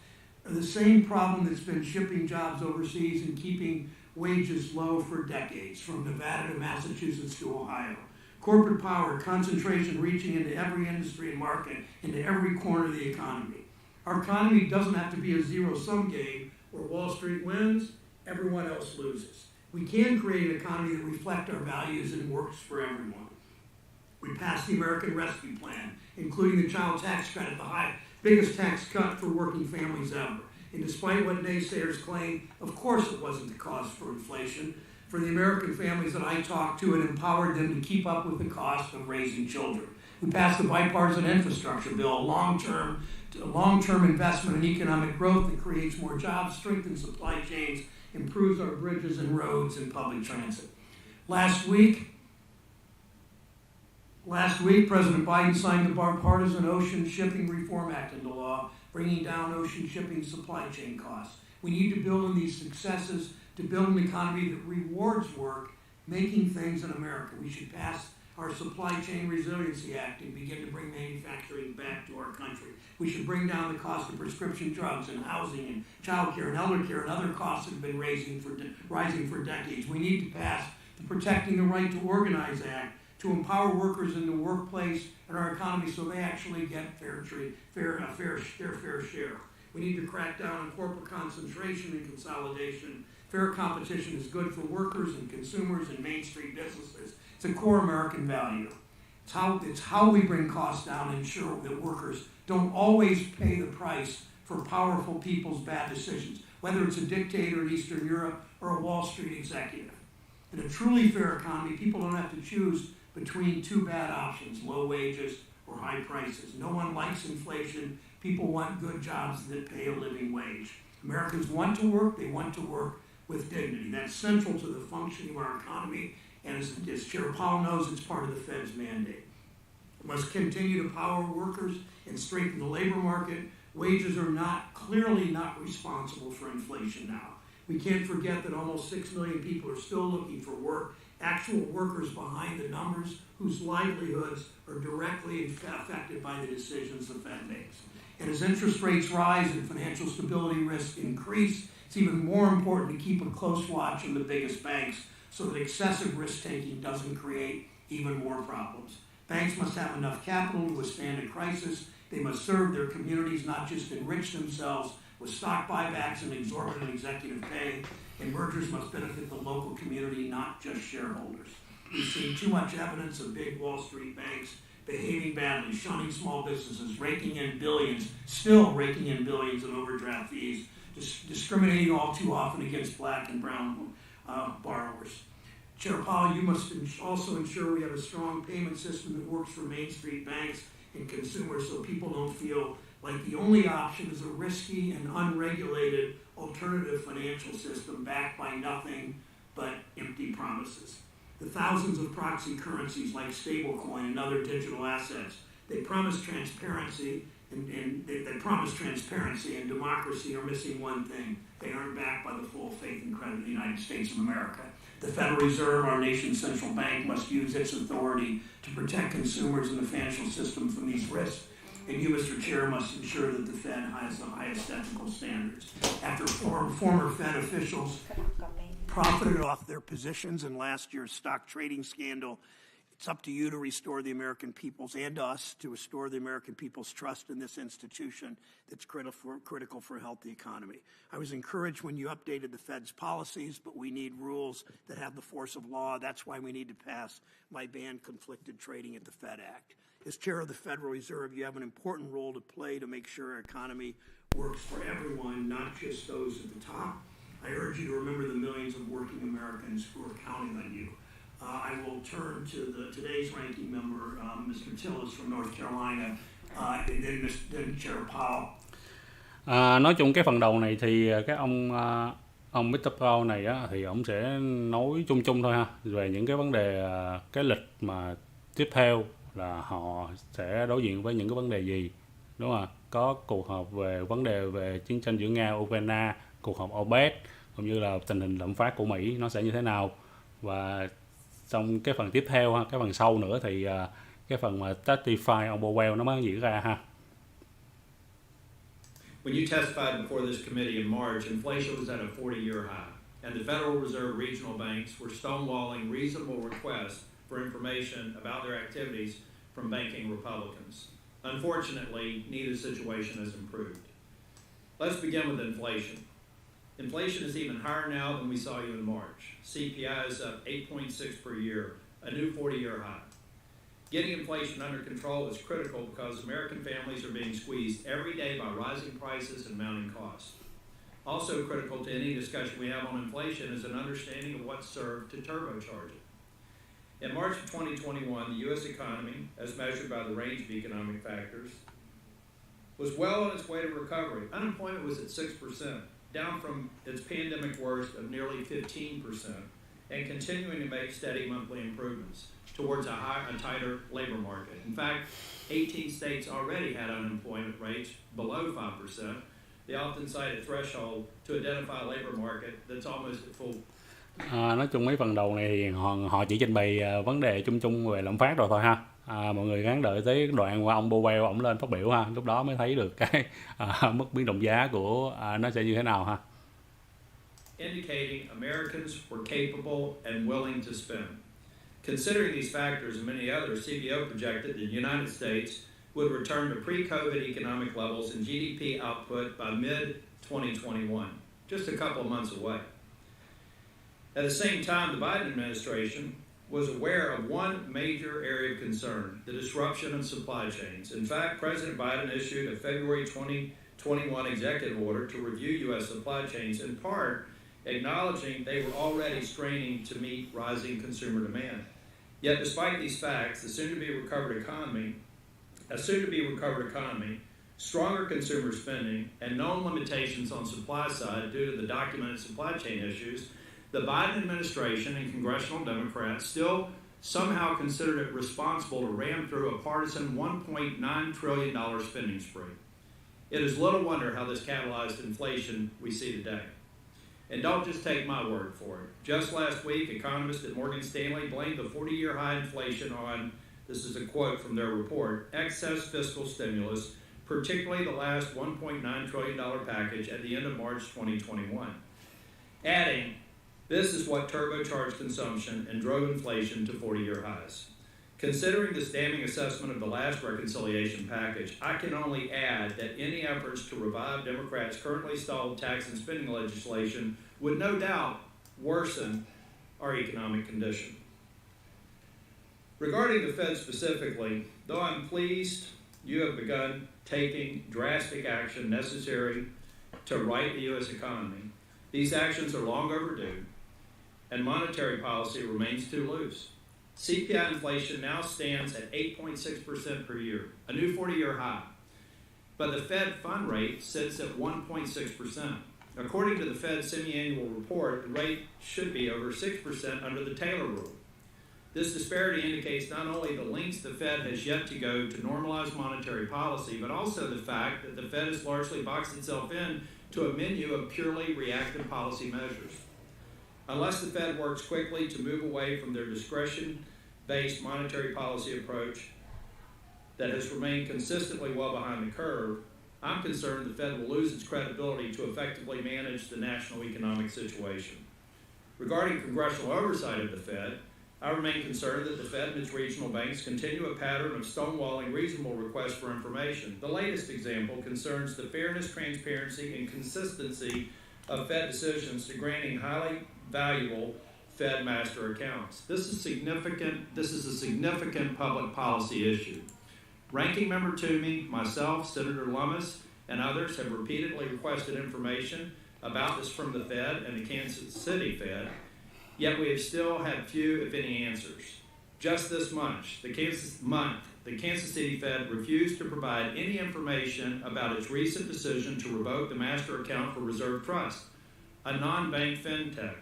are the same problem that's been shipping jobs overseas and keeping wages low for decades, from Nevada to Massachusetts to Ohio. Corporate power, concentration reaching into every industry and market, into every corner of the economy. Our economy doesn't have to be a zero-sum game where Wall Street wins, everyone else loses. We can create an economy that reflects our values and works for everyone. We passed the American Rescue Plan, including the child tax credit, the biggest tax cut for working families ever. And despite what naysayers claim, of course it wasn't the cause for inflation. For the American families that I talked to, it empowered them to keep up with the cost of raising children. We passed the bipartisan infrastructure bill, a long-term investment in economic growth that creates more jobs, strengthens supply chains, improves our bridges and roads and public transit. Last week, President Biden signed the Bipartisan Ocean Shipping Reform Act into law, bringing down ocean shipping supply chain costs. We need to build on these successes to build an economy that rewards work, making things in America. We should pass our Supply Chain Resiliency Act and begin to bring manufacturing back to our country. We should bring down the cost of prescription drugs and housing and child care and elder care and other costs that have been rising for decades. We need to pass the Protecting the Right to Organize Act to empower workers in the workplace and our economy so they actually get their fair share. We need to crack down on corporate concentration and consolidation. Fair competition is good for workers and consumers and Main Street businesses. It's a core American value. It's how we bring costs down and ensure that workers don't always pay the price for powerful people's bad decisions, whether it's a dictator in Eastern Europe or a Wall Street executive. In a truly fair economy, people don't have to choose between two bad options, low wages or high prices. No one likes inflation. People want good jobs that pay a living wage. Americans want to work. They want to work with dignity. That's central to the functioning of our economy, and as Chair Powell knows, it's part of the Fed's mandate. We must continue to power workers and strengthen the labor market. Wages are clearly not responsible for inflation now. We can't forget that almost 6 million people are still looking for work, actual workers behind the numbers whose livelihoods are directly affected by the decisions the Fed makes. And as interest rates rise and financial stability risks increase, it's even more important to keep a close watch on the biggest banks so that excessive risk-taking doesn't create even more problems. Banks must have enough capital to withstand a crisis. They must serve their communities, not just enrich themselves with stock buybacks and exorbitant executive pay. And mergers must benefit the local community, not just shareholders. We've seen too much evidence of big Wall Street banks behaving badly, shunning small businesses, raking in billions in overdraft fees, discriminating all too often against black and brown borrowers. Chair Powell, you must also ensure we have a strong payment system that works for Main Street banks and consumers so people don't feel like the only option is a risky and unregulated alternative financial system backed by nothing but empty promises. The thousands of proxy currencies like stablecoin and other digital assets, they promise transparency and democracy are missing one thing. They aren't backed by the full faith and credit of the United States of America. The Federal Reserve, our nation's central bank, must use its authority to protect consumers and the financial system from these risks. And you, Mr. Chair, must ensure that the Fed has the highest ethical standards. After former Fed officials profited off their positions in last year's stock trading scandal, It's up to you to restore the American people's and us to restore the American people's trust in this institution that's critical for a healthy economy. I was encouraged when you updated the Fed's policies, but we need rules that have the force of law. That's why we need to pass my ban conflicted trading at the Fed Act. As chair of the Federal Reserve, you have an important role to play to make sure our economy works for everyone, not just those at the top. I urge you to remember the millions of working Americans who are counting on you. I will turn to today's ranking member, Mr. Tillis from North Carolina, and then Chair Powell. Nói chung cái phần đầu này thì cái ông Mr. Powell này á, thì ông sẽ nói chung chung thôi ha, về những cái vấn đề cái lịch mà tiếp theo là họ sẽ đối diện với những cái vấn đề gì, đúng không ạ? Có cuộc họp về vấn đề về chiến tranh giữa Nga Ukraine, cuộc họp OPEC, cũng như là tình hình lạm phát của Mỹ nó sẽ như thế nào. Và trong cái phần tiếp theo ha, cái phần sau nữa thì cái phần mà testify ông Powell nó mới diễn ra ha. When you testified before this committee in March, inflation was at a 40-year high, and the Federal Reserve regional banks were stonewalling reasonable requests for information about their activities from banking Republicans. Unfortunately, neither situation has improved. Let's begin with inflation. Inflation is even higher now than we saw you in March. CPI is up 8.6 per year, a new 40-year high. Getting inflation under control is critical because American families are being squeezed every day by rising prices and mounting costs. Also critical to any discussion we have on inflation is an understanding of what served to turbocharge it. In March of 2021, the U.S. economy, as measured by the range of economic factors, was well on its way to recovery. Unemployment was at 6%, down from its pandemic worst of nearly 15%, and continuing to make steady monthly improvements towards a tighter labor market. In fact, 18 states already had unemployment rates below 5%. They often cite a threshold to identify a labor market that's almost at full. Nói chung mấy phần đầu này thì họ chỉ trình bày vấn đề chung chung về lạm phát rồi thôi ha. Mọi người gắng đợi tới đoạn qua ông Powell ổng lên phát biểu ha, lúc đó mới thấy được cái mức biến động giá của nó sẽ như thế nào ha. Indicating Americans were capable and willing to spend. Considering these factors and many others, CBO projected the United States would return to pre-COVID economic levels in GDP output by mid-2021, just a couple of months away. At the same time, the Biden administration was aware of one major area of concern, the disruption in supply chains. In fact, President Biden issued a February 2021 executive order to review U.S. supply chains, in part acknowledging they were already straining to meet rising consumer demand. Yet despite these facts, a soon-to-be recovered economy, stronger consumer spending, and known limitations on supply side due to the documented supply chain issues, the Biden administration and congressional Democrats still somehow considered it responsible to ram through a partisan $1.9 trillion spending spree. It is little wonder how this catalyzed inflation we see today. And don't just take my word for it. Just last week, economists at Morgan Stanley blamed the 40-year high inflation on, this is a quote from their report, excess fiscal stimulus, particularly the last $1.9 trillion package at the end of March 2021. Adding, this is what turbocharged consumption and drove inflation to 40-year highs. Considering this damning assessment of the last reconciliation package, I can only add that any efforts to revive Democrats' currently stalled tax and spending legislation would no doubt worsen our economic condition. Regarding the Fed specifically, though I'm pleased you have begun taking drastic action necessary to right the U.S. economy, these actions are long overdue, and monetary policy remains too loose. CPI inflation now stands at 8.6% per year, a new 40-year high. But the Fed fund rate sits at 1.6%. According to the Fed's semi-annual report, the rate should be over 6% under the Taylor rule. This disparity indicates not only the lengths the Fed has yet to go to normalize monetary policy, but also the fact that the Fed has largely boxed itself in to a menu of purely reactive policy measures. Unless the Fed works quickly to move away from their discretion-based monetary policy approach that has remained consistently well behind the curve, I'm concerned the Fed will lose its credibility to effectively manage the national economic situation. Regarding congressional oversight of the Fed, I remain concerned that the Fed and its regional banks continue a pattern of stonewalling reasonable requests for information. The latest example concerns the fairness, transparency, and consistency of Fed decisions to granting highly valuable Fed master accounts. This is a significant public policy issue. Ranking Member Toomey, myself, Senator Lummis, and others have repeatedly requested information about this from the Fed and the Kansas City Fed, yet we have still had few, if any, answers. Just this month, the Kansas City Fed refused to provide any information about its recent decision to revoke the master account for Reserve Trust, a non-bank fintech.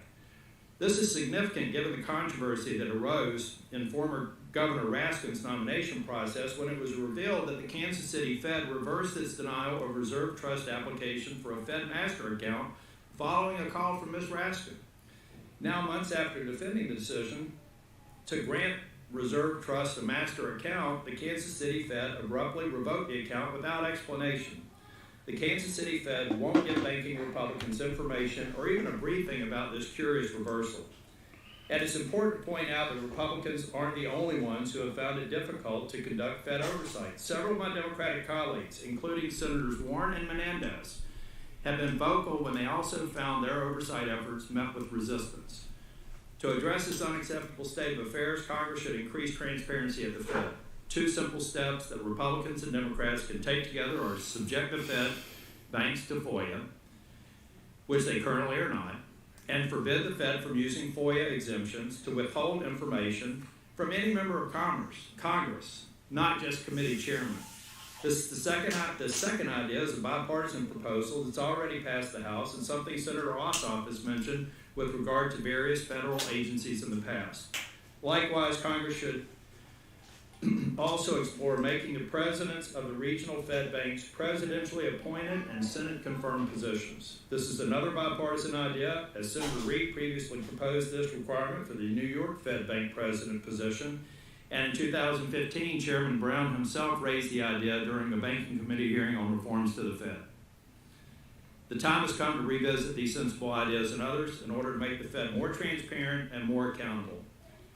This is significant given the controversy that arose in former Governor Raskin's nomination process when it was revealed that the Kansas City Fed reversed its denial of Reserve Trust application for a Fed master account following a call from Ms. Raskin. Now, months after defending the decision to grant Reserve Trust a master account, the Kansas City Fed abruptly revoked the account without explanation. The Kansas City Fed won't give banking Republicans information or even a briefing about this curious reversal. And it's important to point out that Republicans aren't the only ones who have found it difficult to conduct Fed oversight. Several of my Democratic colleagues, including Senators Warren and Menendez, have been vocal when they also found their oversight efforts met with resistance. To address this unacceptable state of affairs, Congress should increase transparency at the Fed. Two simple steps that Republicans and Democrats can take together are to subject the Fed banks to FOIA, which they currently are not, and forbid the Fed from using FOIA exemptions to withhold information from any member of Congress, not just committee chairmen. The second idea is a bipartisan proposal that's already passed the House and something Senator Ossoff has mentioned with regard to various federal agencies in the past. Likewise, Congress should also explore making the presidents of the regional Fed banks presidentially appointed and Senate-confirmed positions. This is another bipartisan idea, as Senator Reid previously proposed this requirement for the New York Fed Bank president position, and in 2015, Chairman Brown himself raised the idea during the Banking Committee hearing on reforms to the Fed. The time has come to revisit these sensible ideas and others in order to make the Fed more transparent and more accountable.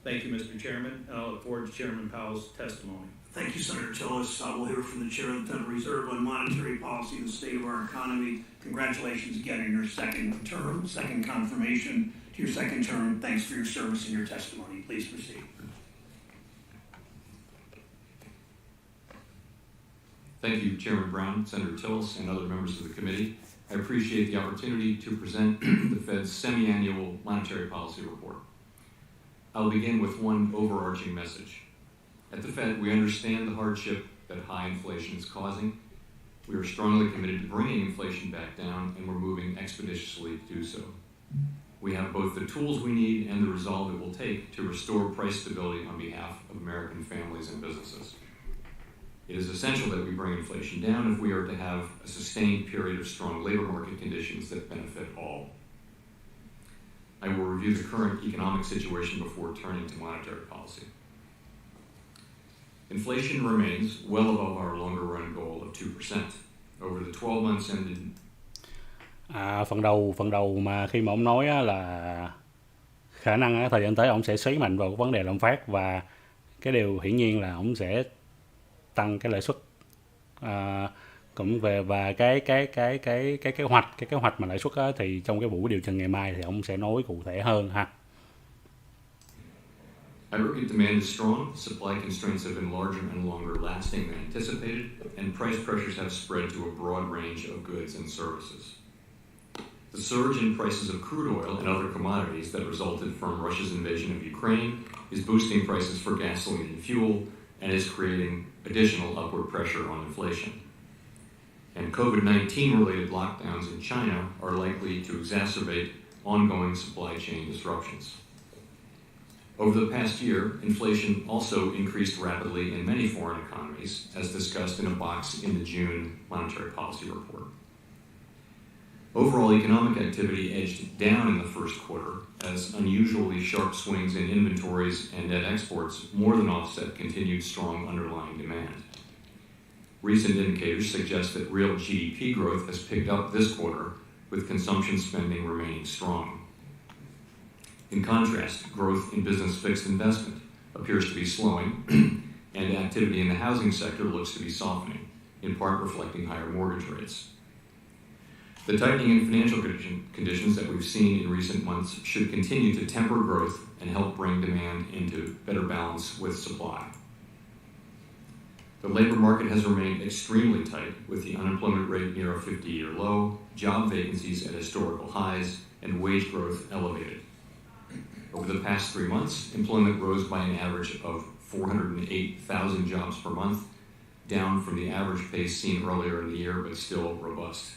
Thank you, Mr. Chairman, and I look forward to Chairman Powell's testimony. Thank you, Senator Tillis. We'll hear from the Chair of the Federal Reserve on monetary policy and the state of our economy. Congratulations again on your second term, second confirmation to your second term. Thanks for your service and your testimony. Please proceed. Thank you, Chairman Brown, Senator Tillis, and other members of the committee. I appreciate the opportunity to present the Fed's semi-annual monetary policy report. I'll begin with one overarching message. At the Fed, we understand the hardship that high inflation is causing. We are strongly committed to bringing inflation back down, and we're moving expeditiously to do so. We have both the tools we need and the resolve it will take to restore price stability on behalf of American families and businesses. It is essential that we bring inflation down if we are to have a sustained period of strong labor market conditions that benefit all. I will review the current economic situation before turning to monetary policy. Inflation remains well above our longer-run goal of 2%. Over the 12 months ended. Phần đầu mà khi mà ông nói á, là khả năng á, thời gian tới ông sẽ xoáy mạnh vào cái vấn đề lạm phát, và cái điều hiển nhiên là ông sẽ tăng cái lãi suất cũng về, và cái kế hoạch mà lãi suất á, thì trong cái buổi điều trần ngày mai thì ông sẽ nói cụ thể hơn ha. Aggregate demand is strong, supply constraints have been larger and longer lasting than anticipated, and price pressures have spread to a broad range of goods and services. The surge in prices of crude oil and other commodities that resulted from Russia's invasion of Ukraine is boosting prices for gasoline and fuel and is creating additional upward pressure on inflation. And COVID-19 related lockdowns in China are likely to exacerbate ongoing supply chain disruptions. Over the past year, inflation also increased rapidly in many foreign economies, as discussed in a box in the June monetary policy report. Overall economic activity edged down in the first quarter as unusually sharp swings in inventories and net exports more than offset continued strong underlying demand. Recent indicators suggest that real GDP growth has picked up this quarter, with consumption spending remaining strong. In contrast, growth in business fixed investment appears to be slowing, and activity in the housing sector looks to be softening, in part reflecting higher mortgage rates. The tightening in financial conditions that we've seen in recent months should continue to temper growth and help bring demand into better balance with supply. The labor market has remained extremely tight, with the unemployment rate near a 50-year low, job vacancies at historical highs, and wage growth elevated. Over the past 3 months, employment rose by an average of 408,000 jobs per month, down from the average pace seen earlier in the year, but still robust.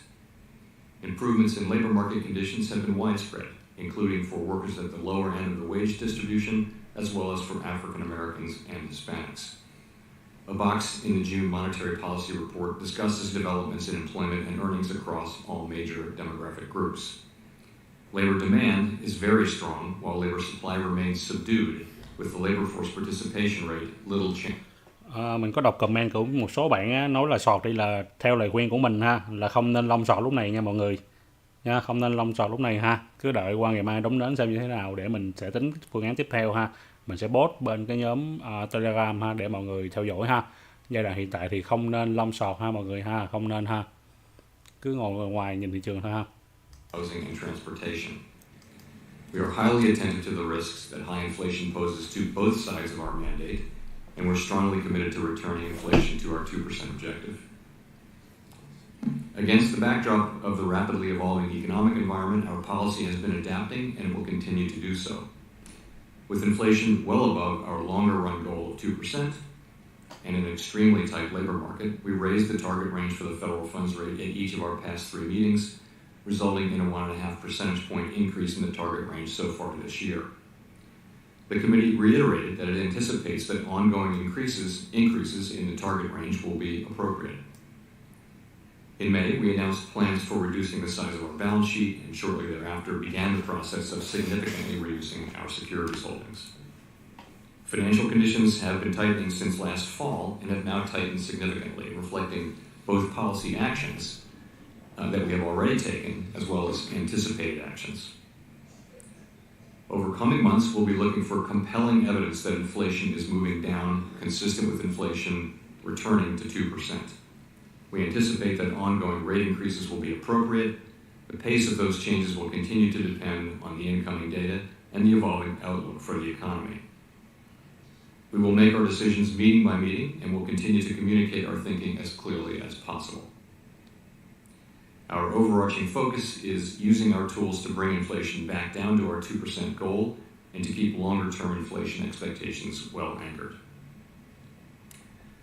Improvements in labor market conditions have been widespread, including for workers at the lower end of the wage distribution, as well as for African Americans and Hispanics. A box in the June Monetary Policy Report discusses developments in employment and earnings across all major demographic groups. Labor demand is very strong, while labor supply remains subdued, with the labor force participation rate little change. Mình có đọc comment của một số bạn á, nói là sọt đi là theo lời khuyên của mình ha, là không nên long sọt lúc này nha mọi người nha, không nên long sọt lúc này ha, cứ đợi qua ngày mai đóng nến xem như thế nào để mình sẽ tính phương án tiếp theo ha. Mình sẽ post bên cái nhóm Telegram ha để mọi người theo dõi ha. Giai đoạn hiện tại thì không nên long sọt ha mọi người ha, không nên ha, cứ ngồi ngoài nhìn thị trường thôi ha. Housing and transportation. We are highly attentive to the risks that high inflation poses to both sides of our mandate, and we're strongly committed to returning inflation to our 2% objective. Against the backdrop of the rapidly evolving economic environment, our policy has been adapting and will continue to do so. With inflation well above our longer-run goal of 2% and an extremely tight labor market, we raised the target range for the federal funds rate at each of our past 3 meetings, resulting in a 1.5 percentage point increase in the target range so far this year. The committee reiterated that it anticipates that ongoing increases in the target range will be appropriate. In May, we announced plans for reducing the size of our balance sheet, and shortly thereafter began the process of significantly reducing our securities holdings. Financial conditions have been tightening since last fall and have now tightened significantly, reflecting both policy actions that we have already taken, as well as anticipated actions. Over coming months, we'll be looking for compelling evidence that inflation is moving down, consistent with inflation returning to 2%. We anticipate that ongoing rate increases will be appropriate. The pace of those changes will continue to depend on the incoming data and the evolving outlook for the economy. We will make our decisions meeting by meeting, and will continue to communicate our thinking as clearly as possible. Our overarching focus is using our tools to bring inflation back down to our 2% goal and to keep longer-term inflation expectations well anchored.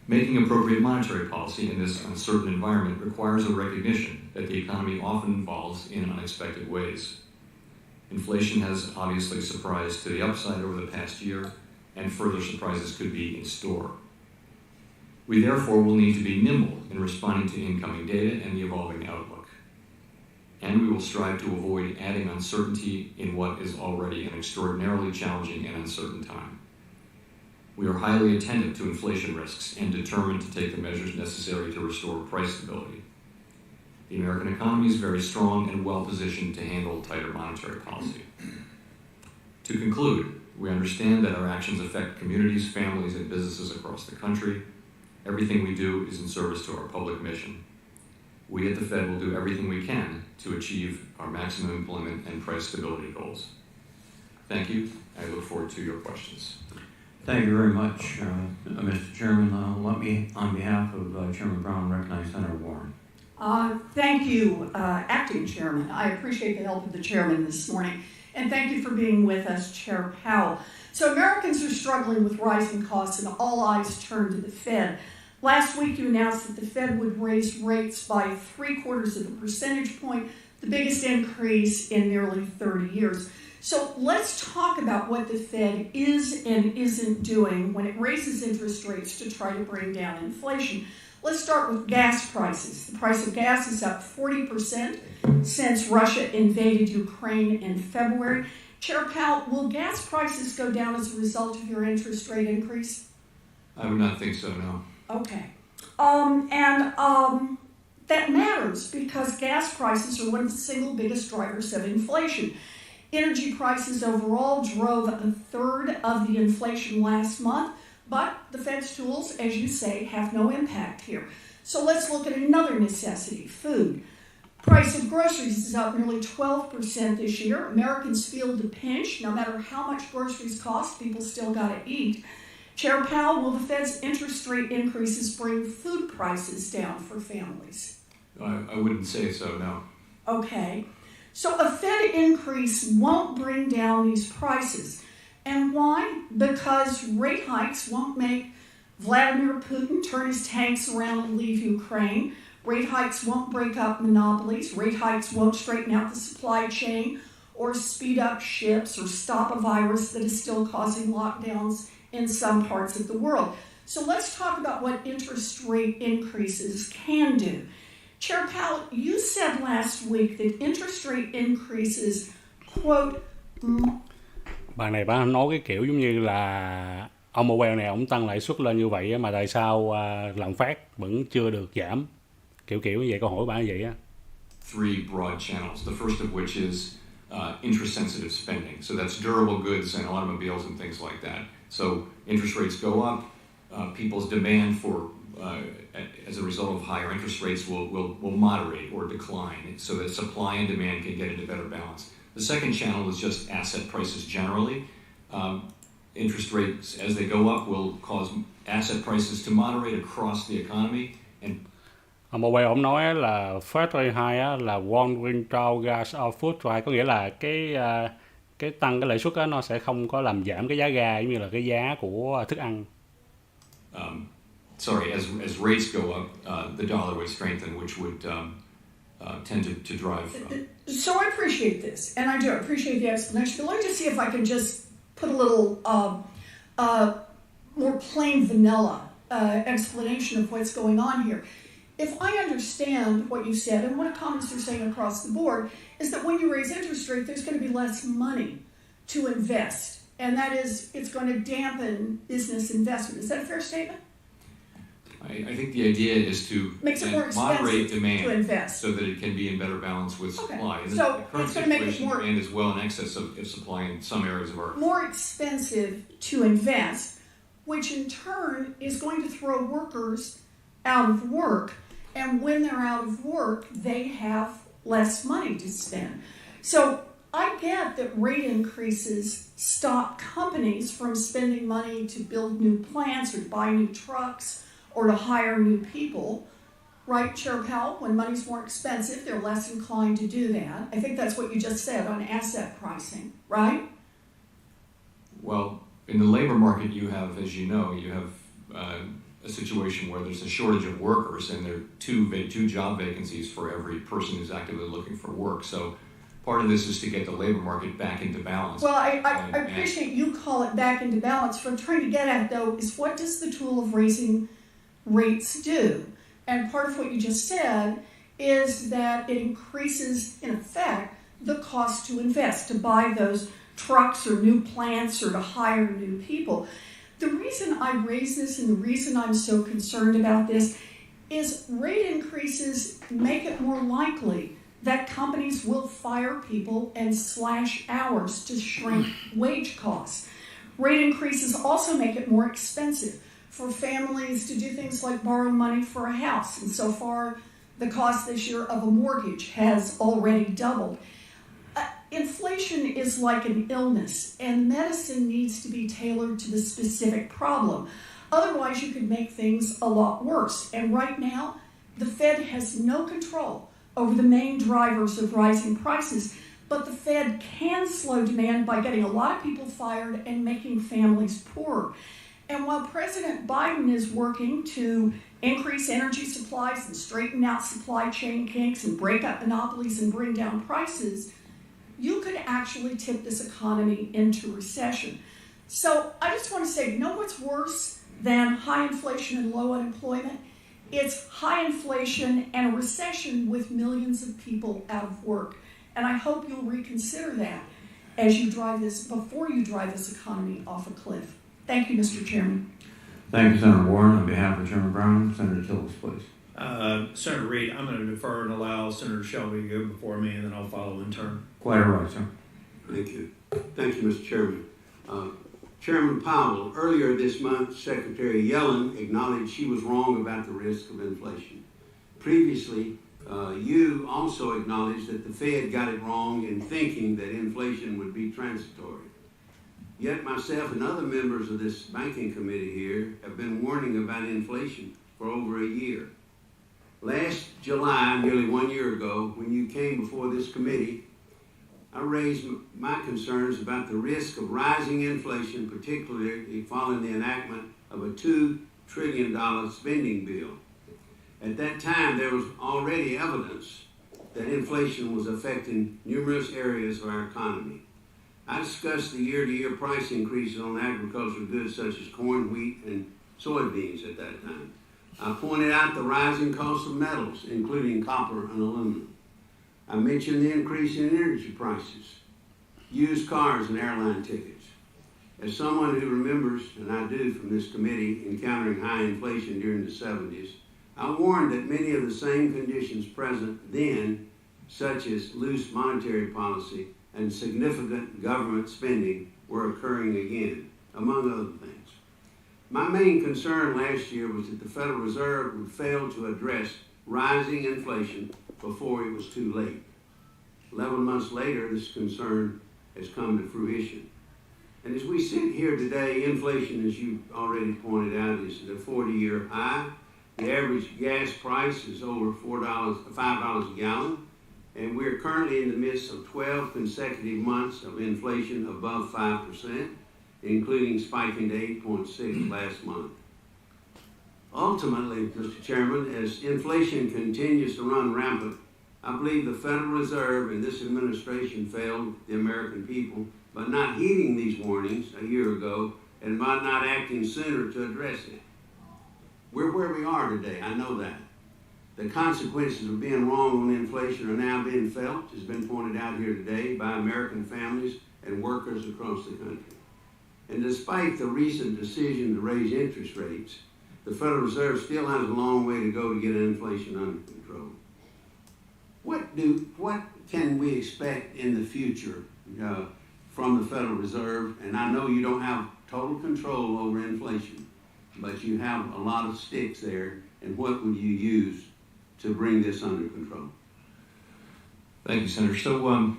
Making appropriate monetary policy in this uncertain environment requires a recognition that the economy often evolves in unexpected ways. Inflation has obviously surprised to the upside over the past year, and further surprises could be in store. We therefore will need to be nimble in responding to incoming data and the evolving outlook. And we will strive to avoid adding uncertainty in what is already an extraordinarily challenging and uncertain time. We are highly attentive to inflation risks and determined to take the measures necessary to restore price stability. The American economy is very strong and well positioned to handle tighter monetary policy. To conclude, we understand that our actions affect communities, families, and businesses across the country. Everything we do is in service to our public mission. We at the Fed will do everything we can to achieve our maximum employment and price stability goals. Thank you. I look forward to your questions. Thank you very much, Mr. Chairman. Let me, on behalf of Chairman Brown, recognize Senator Warren. Thank you, Acting Chairman. I appreciate the help of the Chairman this morning. And thank you for being with us, Chair Powell. So Americans are struggling with rising costs, and all eyes turn to the Fed. Last week, you announced that the Fed would raise rates by 0.75 percentage point, the biggest increase in nearly 30 years. So let's talk about what the Fed is and isn't doing when it raises interest rates to try to bring down inflation. Let's start with gas prices. The price of gas is up 40% since Russia invaded Ukraine in February. Chair Powell, will gas prices go down as a result of your interest rate increase? I would not think so, no. Okay. That matters because gas prices are one of the single biggest drivers of inflation. Energy prices overall drove a third of the inflation last month, but the Fed's tools, as you say, have no impact here. So let's look at another necessity, food. Price of groceries is up nearly 12% this year. Americans feel the pinch. No matter how much groceries cost, people still got to eat. Chair Powell, will the Fed's interest rate increases bring food prices down for families? I wouldn't say so, no. Okay. So a Fed increase won't bring down these prices. And why? Because rate hikes won't make Vladimir Putin turn his tanks around and leave Ukraine. Rate hikes won't break up monopolies. Rate hikes won't straighten out the supply chain or speed up ships or stop a virus that is still causing lockdowns in some parts of the world. So let's talk about what interest rate increases can do. Chair Powell, you said last week that interest rate increases, quote, Bà này bà nói cái kiểu giống như là ông Powell này ông tăng lãi suất lên như vậy mà tại sao lạm phát vẫn chưa được giảm, kiểu như vậy, câu hỏi bà như vậy á. Three broad channels. The first of which is interest-sensitive spending. So that's durable goods and automobiles and things like that. So interest rates go up, people's demand for as a result of higher interest rates will moderate or decline, so that supply and demand can get into better balance. The second channel is just asset prices generally. Interest rates, as they go up, will cause asset prices to moderate across the economy. And Ông Powell ông nói là Fed Rate High á, là one without gas or food, right? Có nghĩa là cái tăng cái lãi suất á, nó sẽ không có làm giảm cái giá ga giống như là cái giá của thức ăn. As rates go up, the dollar would strengthen, which would tend to drive. So I appreciate this, and I do appreciate the explanation. But let me just see if I can just put a little more plain vanilla explanation of what's going on here. If I understand what you said, and what economists are saying across the board, is that when you raise interest rate, there's going to be less money to invest. And that is, it's going to dampen business investment. Is that a fair statement? I think the idea is to moderate demand so that it can be in better balance with supply. And so the current situation, demand is well in excess of supply in some areas of our... More expensive to invest, which in turn is going to throw workers out of work. And when they're out of work, they have less money to spend. So I get that rate increases stop companies from spending money to build new plants or to buy new trucks or to hire new people, right, Chair Powell? When money's more expensive, they're less inclined to do that. I think that's what you just said on asset pricing, right? Well, in the labor market, you have, as you know, a situation where there's a shortage of workers, and there are two job vacancies for every person who's actively looking for work. So part of this is to get the labor market back into balance. Well, I appreciate you call it back into balance. What I'm trying to get at, though, is what does the tool of raising rates do? And part of what you just said is that it increases, in effect, the cost to invest, to buy those trucks or new plants or to hire new people. The reason I raise this and the reason I'm so concerned about this is rate increases make it more likely that companies will fire people and slash hours to shrink wage costs. Rate increases also make it more expensive for families to do things like borrow money for a house. And so far, the cost this year of a mortgage has already doubled. Inflation is like an illness, and medicine needs to be tailored to the specific problem. Otherwise, you could make things a lot worse. And right now, the Fed has no control over the main drivers of rising prices, but the Fed can slow demand by getting a lot of people fired and making families poorer. And while President Biden is working to increase energy supplies and straighten out supply chain kinks and break up monopolies and bring down prices, you could actually tip this economy into recession. So I just want to say, you know what's worse than high inflation and low unemployment? It's high inflation and a recession with millions of people out of work. And I hope you'll reconsider that as you before you drive this economy off a cliff. Thank you, Mr. Chairman. Thank you, Senator Warren. On behalf of Chairman Brown, Senator Tillis, please. Senator Reid, I'm going to defer and allow Senator Shelby to go before me, and then I'll follow in turn. Quite all right, sir. Thank you. Thank you, Mr. Chairman. Chairman Powell, earlier this month, Secretary Yellen acknowledged she was wrong about the risk of inflation. Previously, you also acknowledged that the Fed got it wrong in thinking that inflation would be transitory. Yet myself and other members of this banking committee here have been warning about inflation for over a year. Last July, nearly 1 year ago, when you came before this committee, I raised my concerns about the risk of rising inflation, particularly following the enactment of a $2 trillion spending bill. At that time, there was already evidence that inflation was affecting numerous areas of our economy. I discussed the year-to-year price increases on agricultural goods such as corn, wheat, and soybeans at that time. I pointed out the rising cost of metals, including copper and aluminum. I mentioned the increase in energy prices, used cars, and airline tickets. As someone who remembers, and I do from this committee, encountering high inflation during the 70s, I warned that many of the same conditions present then, such as loose monetary policy and significant government spending, were occurring again, among other things. My main concern last year was that the Federal Reserve would fail to address rising inflation before it was too late. 11 months later, this concern has come to fruition. And as we sit here today, inflation, as you already pointed out, is at a 40-year high. The average gas price is over $5 a gallon, and we're currently in the midst of 12 consecutive months of inflation above 5%, including spiking to 8.6 last month. Ultimately, Mr. Chairman, as inflation continues to run rampant, I believe the Federal Reserve and this administration failed the American people by not heeding these warnings a year ago and by not acting sooner to address it. We're where we are today, I know that. The consequences of being wrong on inflation are now being felt, as has been pointed out here today, by American families and workers across the country. And despite the recent decision to raise interest rates, the Federal Reserve still has a long way to go to get inflation under control. What can we expect in the future from the Federal Reserve? And I know you don't have total control over inflation, but you have a lot of sticks there. And what would you use to bring this under control? Thank you, Senator. So,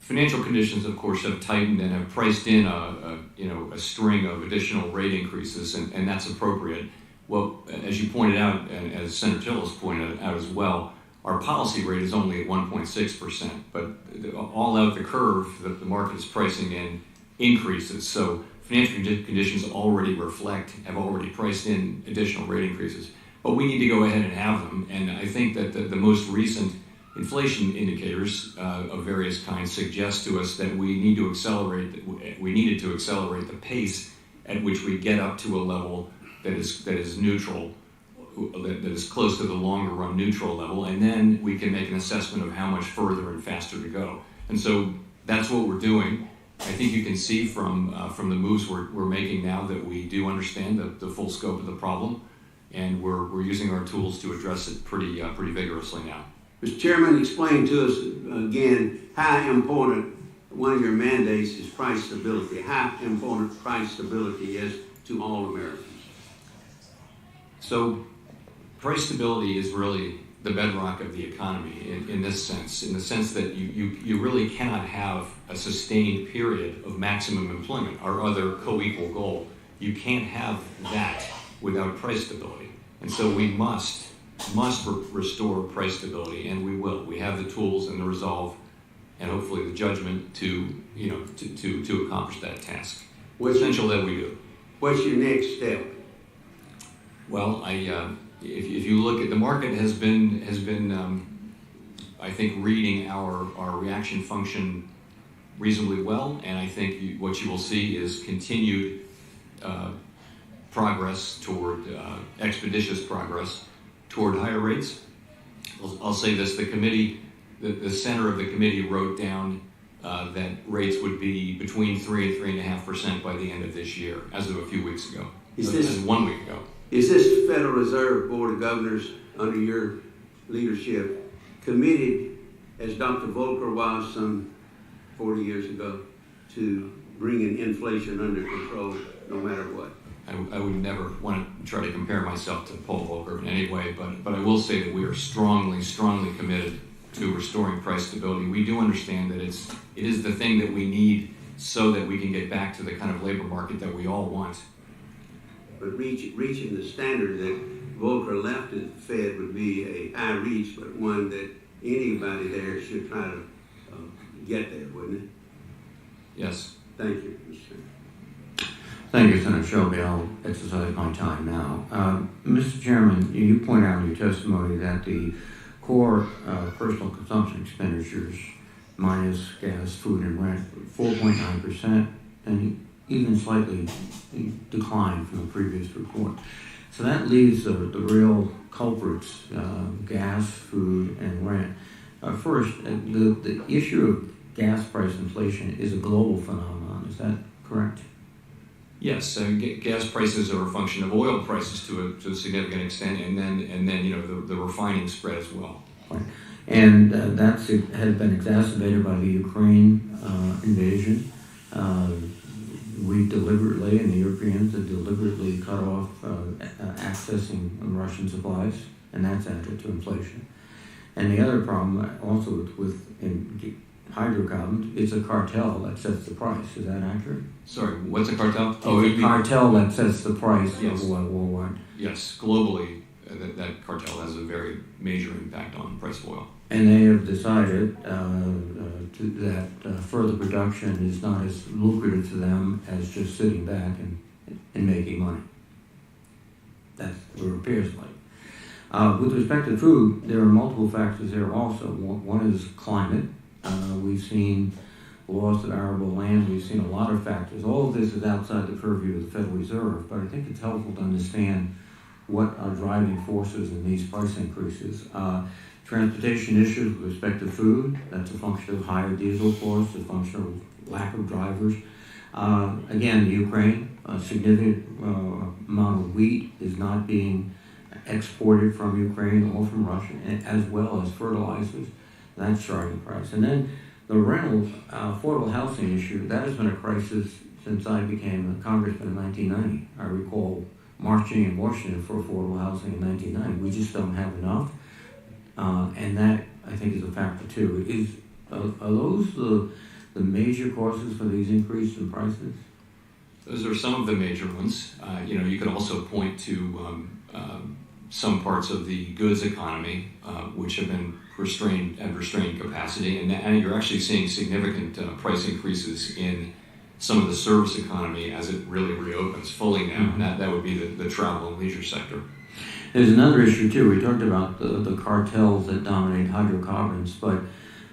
financial conditions, of course, have tightened and have priced in a string of additional rate increases, and that's appropriate. Well, as you pointed out, and as Senator Tillis pointed out as well, our policy rate is only at 1.6%, but all out the curve, the market is pricing in increases. So financial conditions have already priced in additional rate increases. But we need to go ahead and have them, and I think that the most recent inflation indicators of various kinds suggest to us that we needed to accelerate the pace at which we get up to a level that is neutral, that is close to the longer run neutral level, and then we can make an assessment of how much further and faster to go. And so that's what we're doing. I think you can see from the moves we're making now that we do understand the full scope of the problem, and we're using our tools to address it pretty vigorously now. Mr. Chairman, explain to us again how important one of your mandates is price stability. How important price stability is to all Americans. So price stability is really the bedrock of the economy in the sense that you really cannot have a sustained period of maximum employment, our other co-equal goal. You can't have that without price stability. And so we must restore price stability, and we will. We have the tools and the resolve and hopefully the judgment to accomplish that task. It's essential that we do. What's your next step? Well, if you look at the market has been I think reading our reaction function reasonably well, and I think what you will see is continued progress toward expeditious progress toward higher rates. I'll say this: the committee, the center of the committee wrote down that rates would be between 3 and 3.5% by the end of this year, as of a few weeks ago. As 1 week ago. Is this Federal Reserve Board of Governors, under your leadership, committed, as Dr. Volcker was some 40 years ago to bringing inflation under control no matter what? I would never want to try to compare myself to Paul Volcker in any way, but I will say that we are strongly committed to restoring price stability. We do understand that it is the thing that we need so that we can get back to the kind of labor market that we all want. But reaching the standard that Volcker left at the Fed would be a high reach, but one that anybody there should try to get there, wouldn't it? Yes. Thank you, Mr. Chairman. Thank you, Senator Shelby. I'll exercise my time now. Mr. Chairman, you point out in your testimony that the core personal consumption expenditures minus gas, food, and rent 4.9%, and even slightly declined from the previous report. So that leaves the real culprits, gas, food, and rent. First, the issue of gas price inflation is a global phenomenon. Is that correct? Yes, gas prices are a function of oil prices to a significant extent, and then you know the refining spread as well. Right. And that has been exacerbated by the Ukraine invasion. We deliberately, and the Europeans have deliberately cut off accessing Russian supplies, and that's added to inflation. And the other problem also with hydrocarbons, it's a cartel that sets the price. Is that accurate? Sorry, what's a cartel? It's a cartel that sets the price Yes. of oil worldwide. Yes, globally, that cartel has a very major impact on the price of oil. And they have decided that further production is not as lucrative to them as just sitting back and making money. That's what it appears like. With respect to food, there are multiple factors there also. One is climate. We've seen loss of arable land. We've seen a lot of factors. All of this is outside the purview of the Federal Reserve, but I think it's helpful to understand what are driving forces in these price increases. Transportation issues with respect to food, that's a function of higher diesel costs, a function of lack of drivers. Again, Ukraine, a significant amount of wheat is not being exported from Ukraine or from Russia, as well as fertilizers. That's driving price. And then the rentals, affordable housing issue, that has been a crisis since I became a congressman in 1990. I recall marching in Washington for affordable housing in 1990. We just don't have enough. And that, I think, is a factor too. Are those the major causes for these increases in prices? Those are some of the major ones. You could also point to some parts of the goods economy, which have been restrained capacity, and you're actually seeing significant price increases in some of the service economy as it really reopens fully now, and that would be the travel and leisure sector. There's another issue too. We talked about the cartels that dominate hydrocarbons, but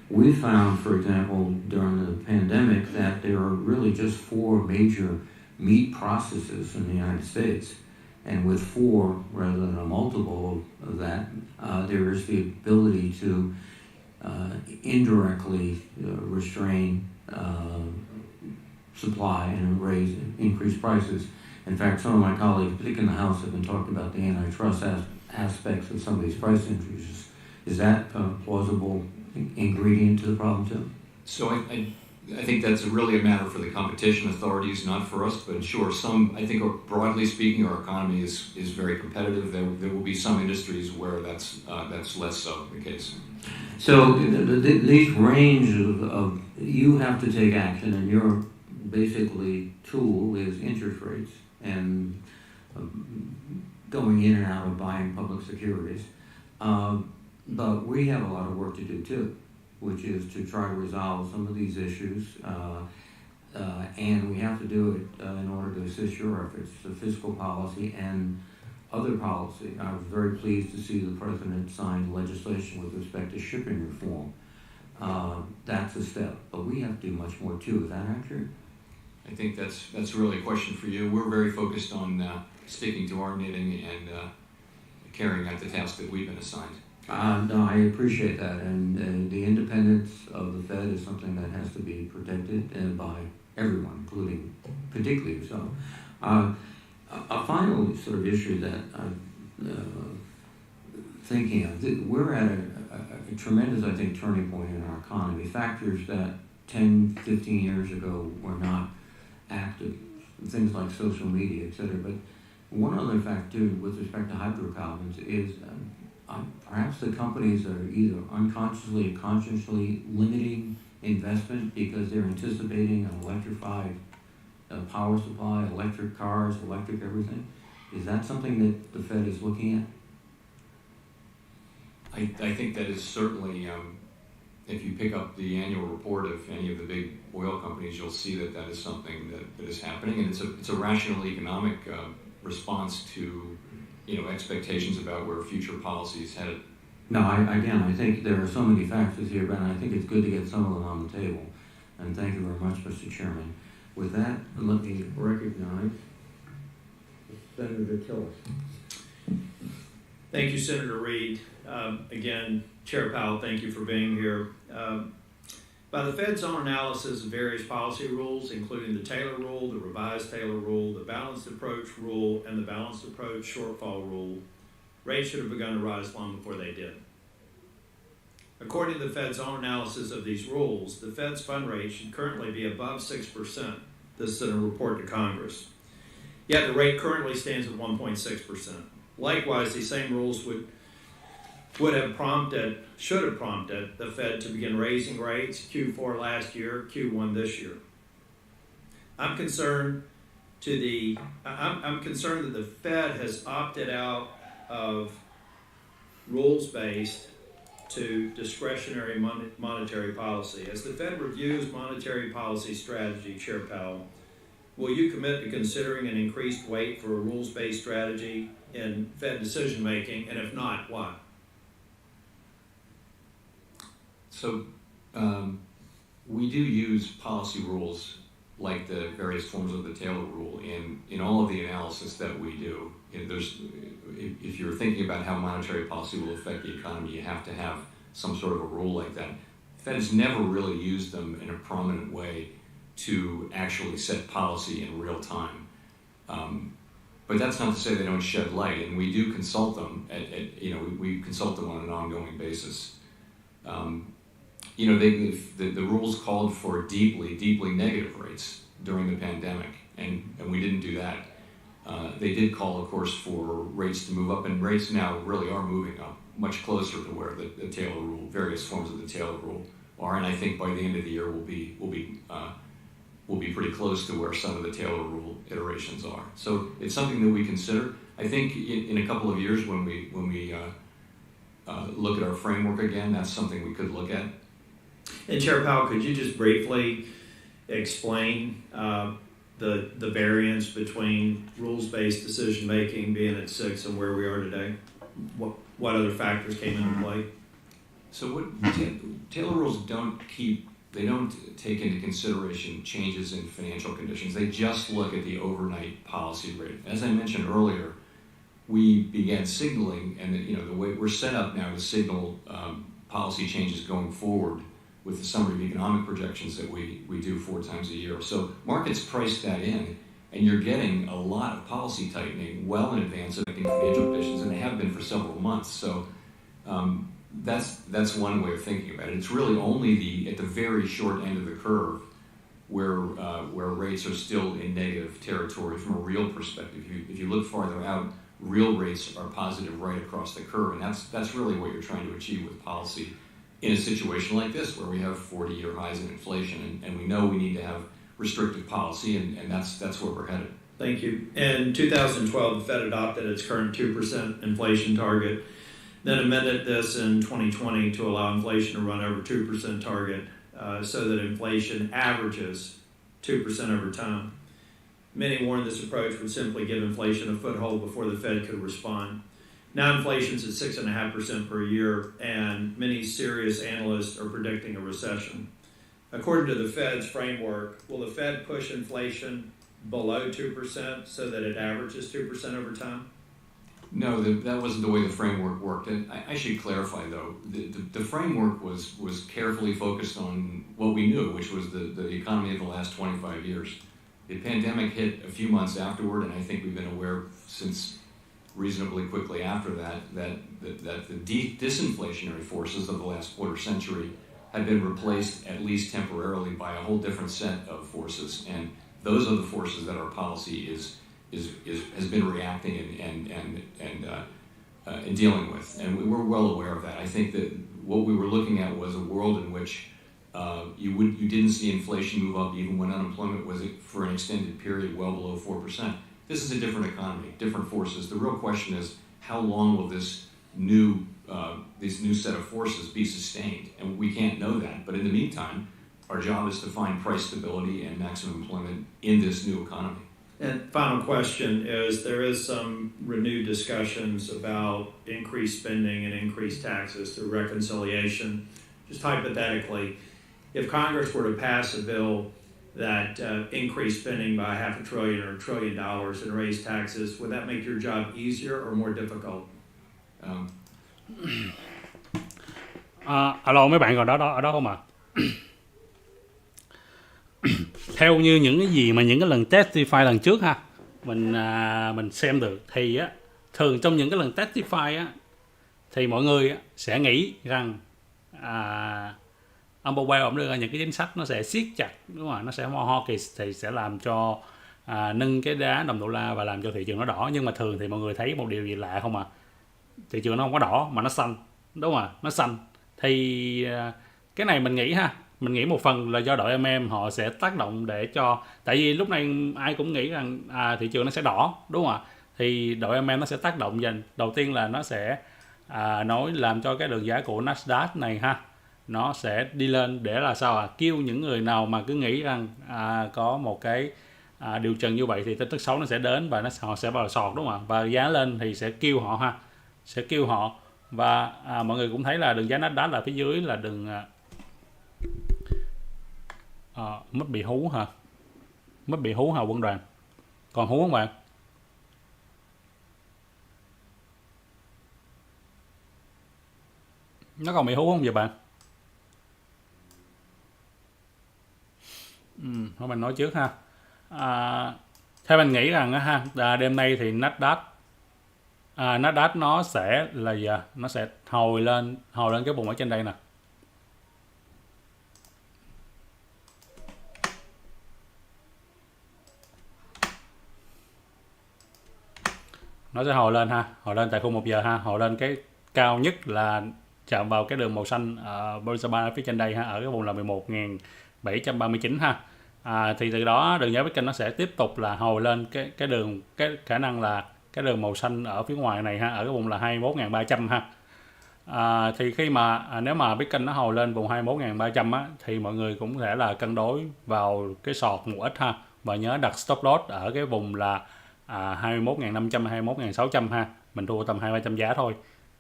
we found, for example, during the pandemic that there are really just 4 major meat processors in the United States. And with 4, rather than a multiple of that, there is the ability to indirectly restrain supply and increase prices. In fact, some of my colleagues, particularly in the House, have been talking about the antitrust aspects of some of these price increases. Is that a plausible ingredient to the problem too? So I think that's really a matter for the competition authorities, not for us. But sure, I think broadly speaking, our economy is very competitive. There will be some industries where that's less so the case. So these range of you have to take action, and your basically tool is interest rates and going in and out of buying public securities. But we have a lot of work to do too, which is to try to resolve some of these issues, and we have to do it in order to assist your efforts, the fiscal policy and other policy. I was very pleased to see the President sign legislation with respect to shipping reform. That's a step, but we have to do much more too. Is that accurate? I think that's really a question for you. We're very focused on sticking to our knitting and carrying out the task that we've been assigned. No, I appreciate that, and the independence of the Fed is something that has to be protected by everyone, including particularly yourself. A final sort of issue that I'm thinking of, we're at a tremendous, I think, turning point in our economy. Factors that 10, 15 years ago were not active, things like social media, etc. But one other fact too, with respect to hydrocarbons, is perhaps the companies are either unconsciously or consciously limiting investment because they're anticipating an electrified power supply, electric cars, electric everything. Is that something that the Fed is looking at? I think that is certainly, if you pick up the annual report of any of the big oil companies, you'll see that that is something that is happening, and it's a rational economic response to expectations about where future policy is headed. No, I think there are so many factors here, but I think it's good to get some of them on the table. And thank you very much, Mr. Chairman. With that, let me recognize Senator Tillis. Thank you, Senator Reid. Again, Chair Powell, thank you for being here. By the Fed's own analysis of various policy rules, including the Taylor Rule, the revised Taylor Rule, the Balanced Approach Rule, and the Balanced Approach Shortfall Rule, rates should have begun to rise long before they did. According to the Fed's own analysis of these rules, the Fed's fund rate should currently be above 6%. This is in a report to Congress. Yet the rate currently stands at 1.6%. Likewise, these same rules should have prompted the Fed to begin raising rates Q4 last year, Q1 this year. I'm concerned that the Fed has opted out of rules-based to discretionary monetary policy. As the Fed reviews monetary policy strategy, Chair Powell, will you commit to considering an increased weight for a rules-based strategy in Fed decision-making, and if not, why? So we do use policy rules like the various forms of the Taylor Rule in all of the analysis that we do. If you're thinking about how monetary policy will affect the economy, you have to have some sort of a rule like that. Fed's never really used them in a prominent way to actually set policy in real time. But that's not to say they don't shed light, and we do consult them. We consult them on an ongoing basis. The rules called for deeply, deeply negative rates during the pandemic, and we didn't do that. They did call, of course, for rates to move up, and rates now really are moving up much closer to where the Taylor Rule, various forms of the Taylor Rule are, and I think by the end of the year we'll be pretty close to where some of the Taylor Rule iterations are. So it's something that we consider. I think in a couple of years when we look at our framework again, that's something we could look at. And Chair Powell, could you just briefly explain the variance between rules-based decision-making being at 6 and where we are today? What other factors came into play? So Taylor rules don't take into consideration changes in financial conditions. They just look at the overnight policy rate. As I mentioned earlier, we began signaling, and the way we're set up now to signal policy changes going forward with the summary of economic projections that we do 4 times a year. So markets price that in, and you're getting a lot of policy tightening well in advance of financial conditions, and they have been for several months. So that's one way of thinking about it. It's really only at the very short end of the curve where rates are still in negative territory from a real perspective. If you look farther out, real rates are positive right across the curve, and that's really what you're trying to achieve with policy in a situation like this, where we have 40-year highs in inflation, and we know we need to have restrictive policy, and that's where we're headed. Thank you. In 2012, the Fed adopted its current 2% inflation target, then amended this in 2020 to allow inflation to run over 2% target so that inflation averages 2% over time. Many warned this approach would simply give inflation a foothold before the Fed could respond. Now inflation's at 6.5% per year, and many serious analysts are predicting a recession. According to the Fed's framework, will the Fed push inflation below 2% so that it averages 2% over time? No, that wasn't the way the framework worked. And I should clarify, though, the framework was carefully focused on what we knew, which was the economy of the last 25 years. The pandemic hit a few months afterward, and I think we've been aware since reasonably quickly after that the disinflationary forces of the last quarter century have been replaced, at least temporarily, by a whole different set of forces, and those are the forces that our policy has been reacting and dealing with, and we're well aware of that. I think that what we were looking at was a world in which you didn't see inflation move up even when unemployment was for an extended period well below 4%. This is a different economy, different forces. The real question is, how long will this new set of forces be sustained? And we can't know that. But in the meantime, our job is to find price stability and maximum employment in this new economy. And final question is, there is some renewed discussions about increased spending and increased taxes through reconciliation. Just hypothetically, if Congress were to pass a bill that increased spending by $500 billion or $1 trillion and raise taxes, would that make your job easier or more difficult? Alo, mấy bạn còn ở đó không ạ? Theo như những cái gì mà những cái lần testify lần trước ha, mình xem được thì á, thường trong những cái lần testify á, thì mọi người á, sẽ nghĩ rằng ông Powell ông đưa ra những cái chính sách nó sẽ siết chặt, đúng không? Nó sẽ more hawkish thì sẽ làm cho nâng cái giá đồng đô la và làm cho thị trường nó đỏ. Nhưng mà thường thì mọi người thấy một điều gì lạ không à? Thị trường nó không có đỏ mà nó xanh, đúng không ạ? Nó xanh. Thì cái này mình nghĩ ha, mình nghĩ một phần là do đội họ sẽ tác động để cho, tại vì lúc này ai cũng nghĩ rằng thị trường nó sẽ đỏ, đúng không ạ? Thì đội nó sẽ tác động dần. Đầu tiên là nó sẽ làm cho cái đường giá của Nasdaq này ha, nó sẽ đi lên để là sao kêu những người nào mà cứ nghĩ rằng có một cái điều trần như vậy thì tin tức xấu nó sẽ đến và họ sẽ vào sọt, đúng không ạ? Và giá lên thì sẽ kêu họ ha, sẽ kêu họ. Và mọi người cũng thấy là đường giá Nasdaq là phía dưới là đường mất bị hú hả? Mất bị hú hả quân đoàn? Còn hú không bạn? Nó còn bị hú không vậy bạn? Thôi mình nói trước ha. Theo mình nghĩ rằng ha, đêm nay thì Nasdaq nó sẽ là gì? Nó sẽ hồi lên cái vùng ở trên đây nè. Nó sẽ hồi lên ha, hồi lên tại khung 1 giờ ha, hồi lên cái cao nhất là chạm vào cái đường màu xanh ở phía trên đây ha, ở cái vùng là 11.739 ha. Thì từ đó đường giá Bitcoin nó sẽ tiếp tục là hồi lên cái đường, cái khả năng là cái đường màu xanh ở phía ngoài này ha, ở cái vùng là 21.300 ha. Thì khi mà nếu mà Bitcoin nó hồi lên vùng 21.300 á, thì mọi người cũng sẽ là cân đối vào cái sọt một ít ha, và nhớ đặt stop loss ở cái vùng là 21.500, 21.600 ha. Mình thua tầm 200-300 giá thôi,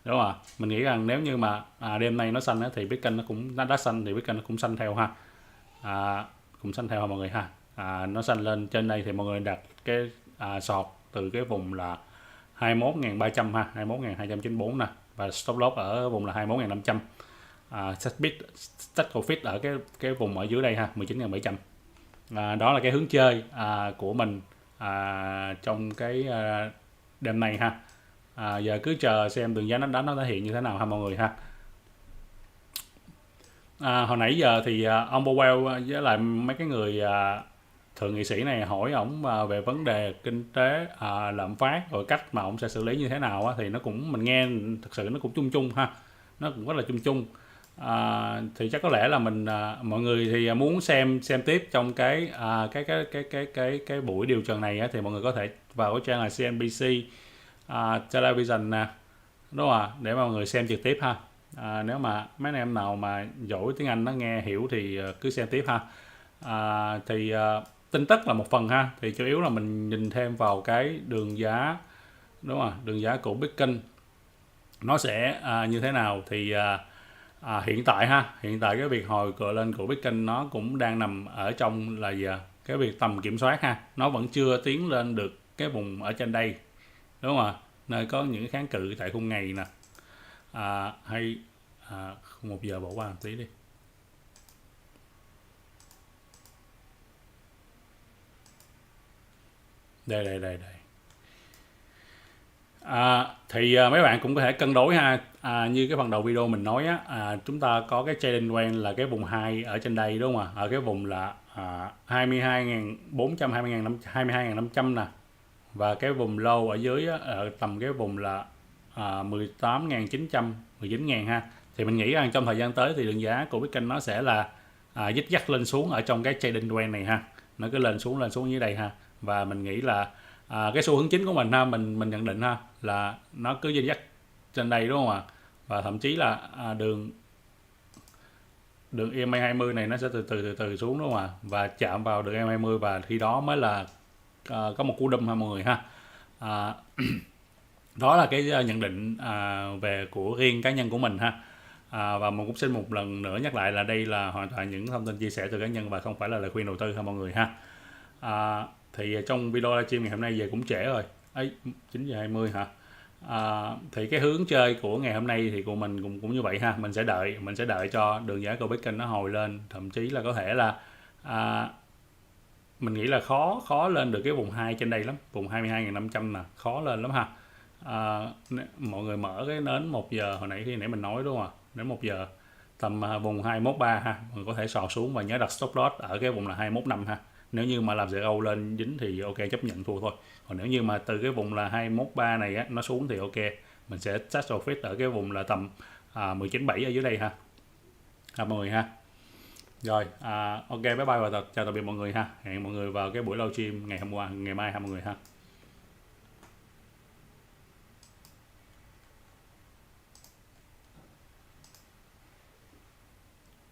đúng không ạ? Mình nghĩ rằng nếu như mà đêm nay nó xanh á, thì Bitcoin nó đã xanh thì Bitcoin nó cũng xanh theo ha. Cũng xanh theo mọi người ha. Nó xanh lên trên đây thì mọi người đặt cái sọt từ cái vùng là 21.300 ha, 21.294 nè, và stop loss ở vùng là 21.500. Take profit ở cái vùng ở dưới đây ha, 19.700. Đó là cái hướng chơi của mình trong cái đêm này ha. Giờ cứ chờ xem đường giá nó thể hiện như thế nào ha mọi người ha. Hồi nãy giờ thì ông Powell với lại mấy cái người thượng nghị sĩ này hỏi ổng về vấn đề kinh tế, lạm phát, rồi cách mà ổng sẽ xử lý như thế nào á, thì nó cũng, mình nghe thực sự nó cũng chung chung ha, nó cũng rất là chung chung. Thì chắc có lẽ là mình mọi người thì muốn xem tiếp trong cái buổi điều trần này á, thì mọi người có thể vào cái trang là CNBC television nè, đúng không ạ, để mà mọi người xem trực tiếp ha. Nếu mà mấy anh em nào mà giỏi tiếng Anh nó nghe hiểu thì cứ xem tiếp ha. Thì tin tức là một phần ha, thì chủ yếu là mình nhìn thêm vào cái đường giá, đúng không, đường giá của Bitcoin nó sẽ như thế nào. Thì hiện tại cái việc hồi cựa lên của Bitcoin nó cũng đang nằm ở trong là gì cái việc tầm kiểm soát ha, nó vẫn chưa tiến lên được cái vùng ở trên đây, đúng không ạ, nơi có những kháng cự tại khung ngày nè. Hay 1 giờ bỏ qua một tí đi. Đây. Thì mấy bạn cũng có thể cân đối ha. Như cái phần đầu video mình nói á, chúng ta có cái trading range là cái vùng 2 ở trên đây đúng không ạ? Ở cái vùng là 22.400, 22.500 nè. Và cái vùng low ở dưới á, ở tầm cái vùng là 18.900, 19.000 ha. Thì mình nghĩ rằng trong thời gian tới thì đường giá của Bitcoin nó sẽ là dích dắt lên xuống ở trong cái trading range này ha. Nó cứ lên xuống như đây ha. Và mình nghĩ là cái xu hướng chính của mình ha, mình nhận định ha, là nó cứ dích dắt trên đây đúng không ạ? Và thậm chí là đường EMA 20 này nó sẽ từ từ xuống đúng không ạ? Và chạm vào đường EMA 20 và khi đó mới là có một cú đâm ha mọi người ha. Đó là cái nhận định về của riêng cá nhân của mình ha. Và mình cũng xin một lần nữa nhắc lại là đây là hoàn toàn những thông tin chia sẻ từ cá nhân và không phải là lời khuyên đầu tư ha mọi người ha. Thì trong video livestream ngày hôm nay về cũng trễ rồi, 9:20 hả? Thì cái hướng chơi của ngày hôm nay thì của mình cũng như vậy ha. Mình sẽ đợi cho đường giá của Bitcoin nó hồi lên, thậm chí là có thể là mình nghĩ là khó lên được cái vùng 2 trên đây lắm, vùng 22.500 nè, khó lên lắm ha. Mọi người mở cái nến 1 giờ hồi nãy mình nói đúng không ạ? Đến 1 giờ tầm vùng 213 ha, mình có thể sò xuống và nhớ đặt stop loss ở cái vùng là 215 ha. Nếu như mà làm zero lên dính thì ok, chấp nhận thua thôi. Còn nếu như mà từ cái vùng là 213 này á, nó xuống thì ok, mình sẽ set profit ở cái vùng là tầm 19.7 ở dưới đây ha. Mọi người ha. Rồi, ok, bye bye và chào tạm biệt mọi người ha. Hẹn mọi người vào cái buổi livestream ngày mai ha mọi người ha.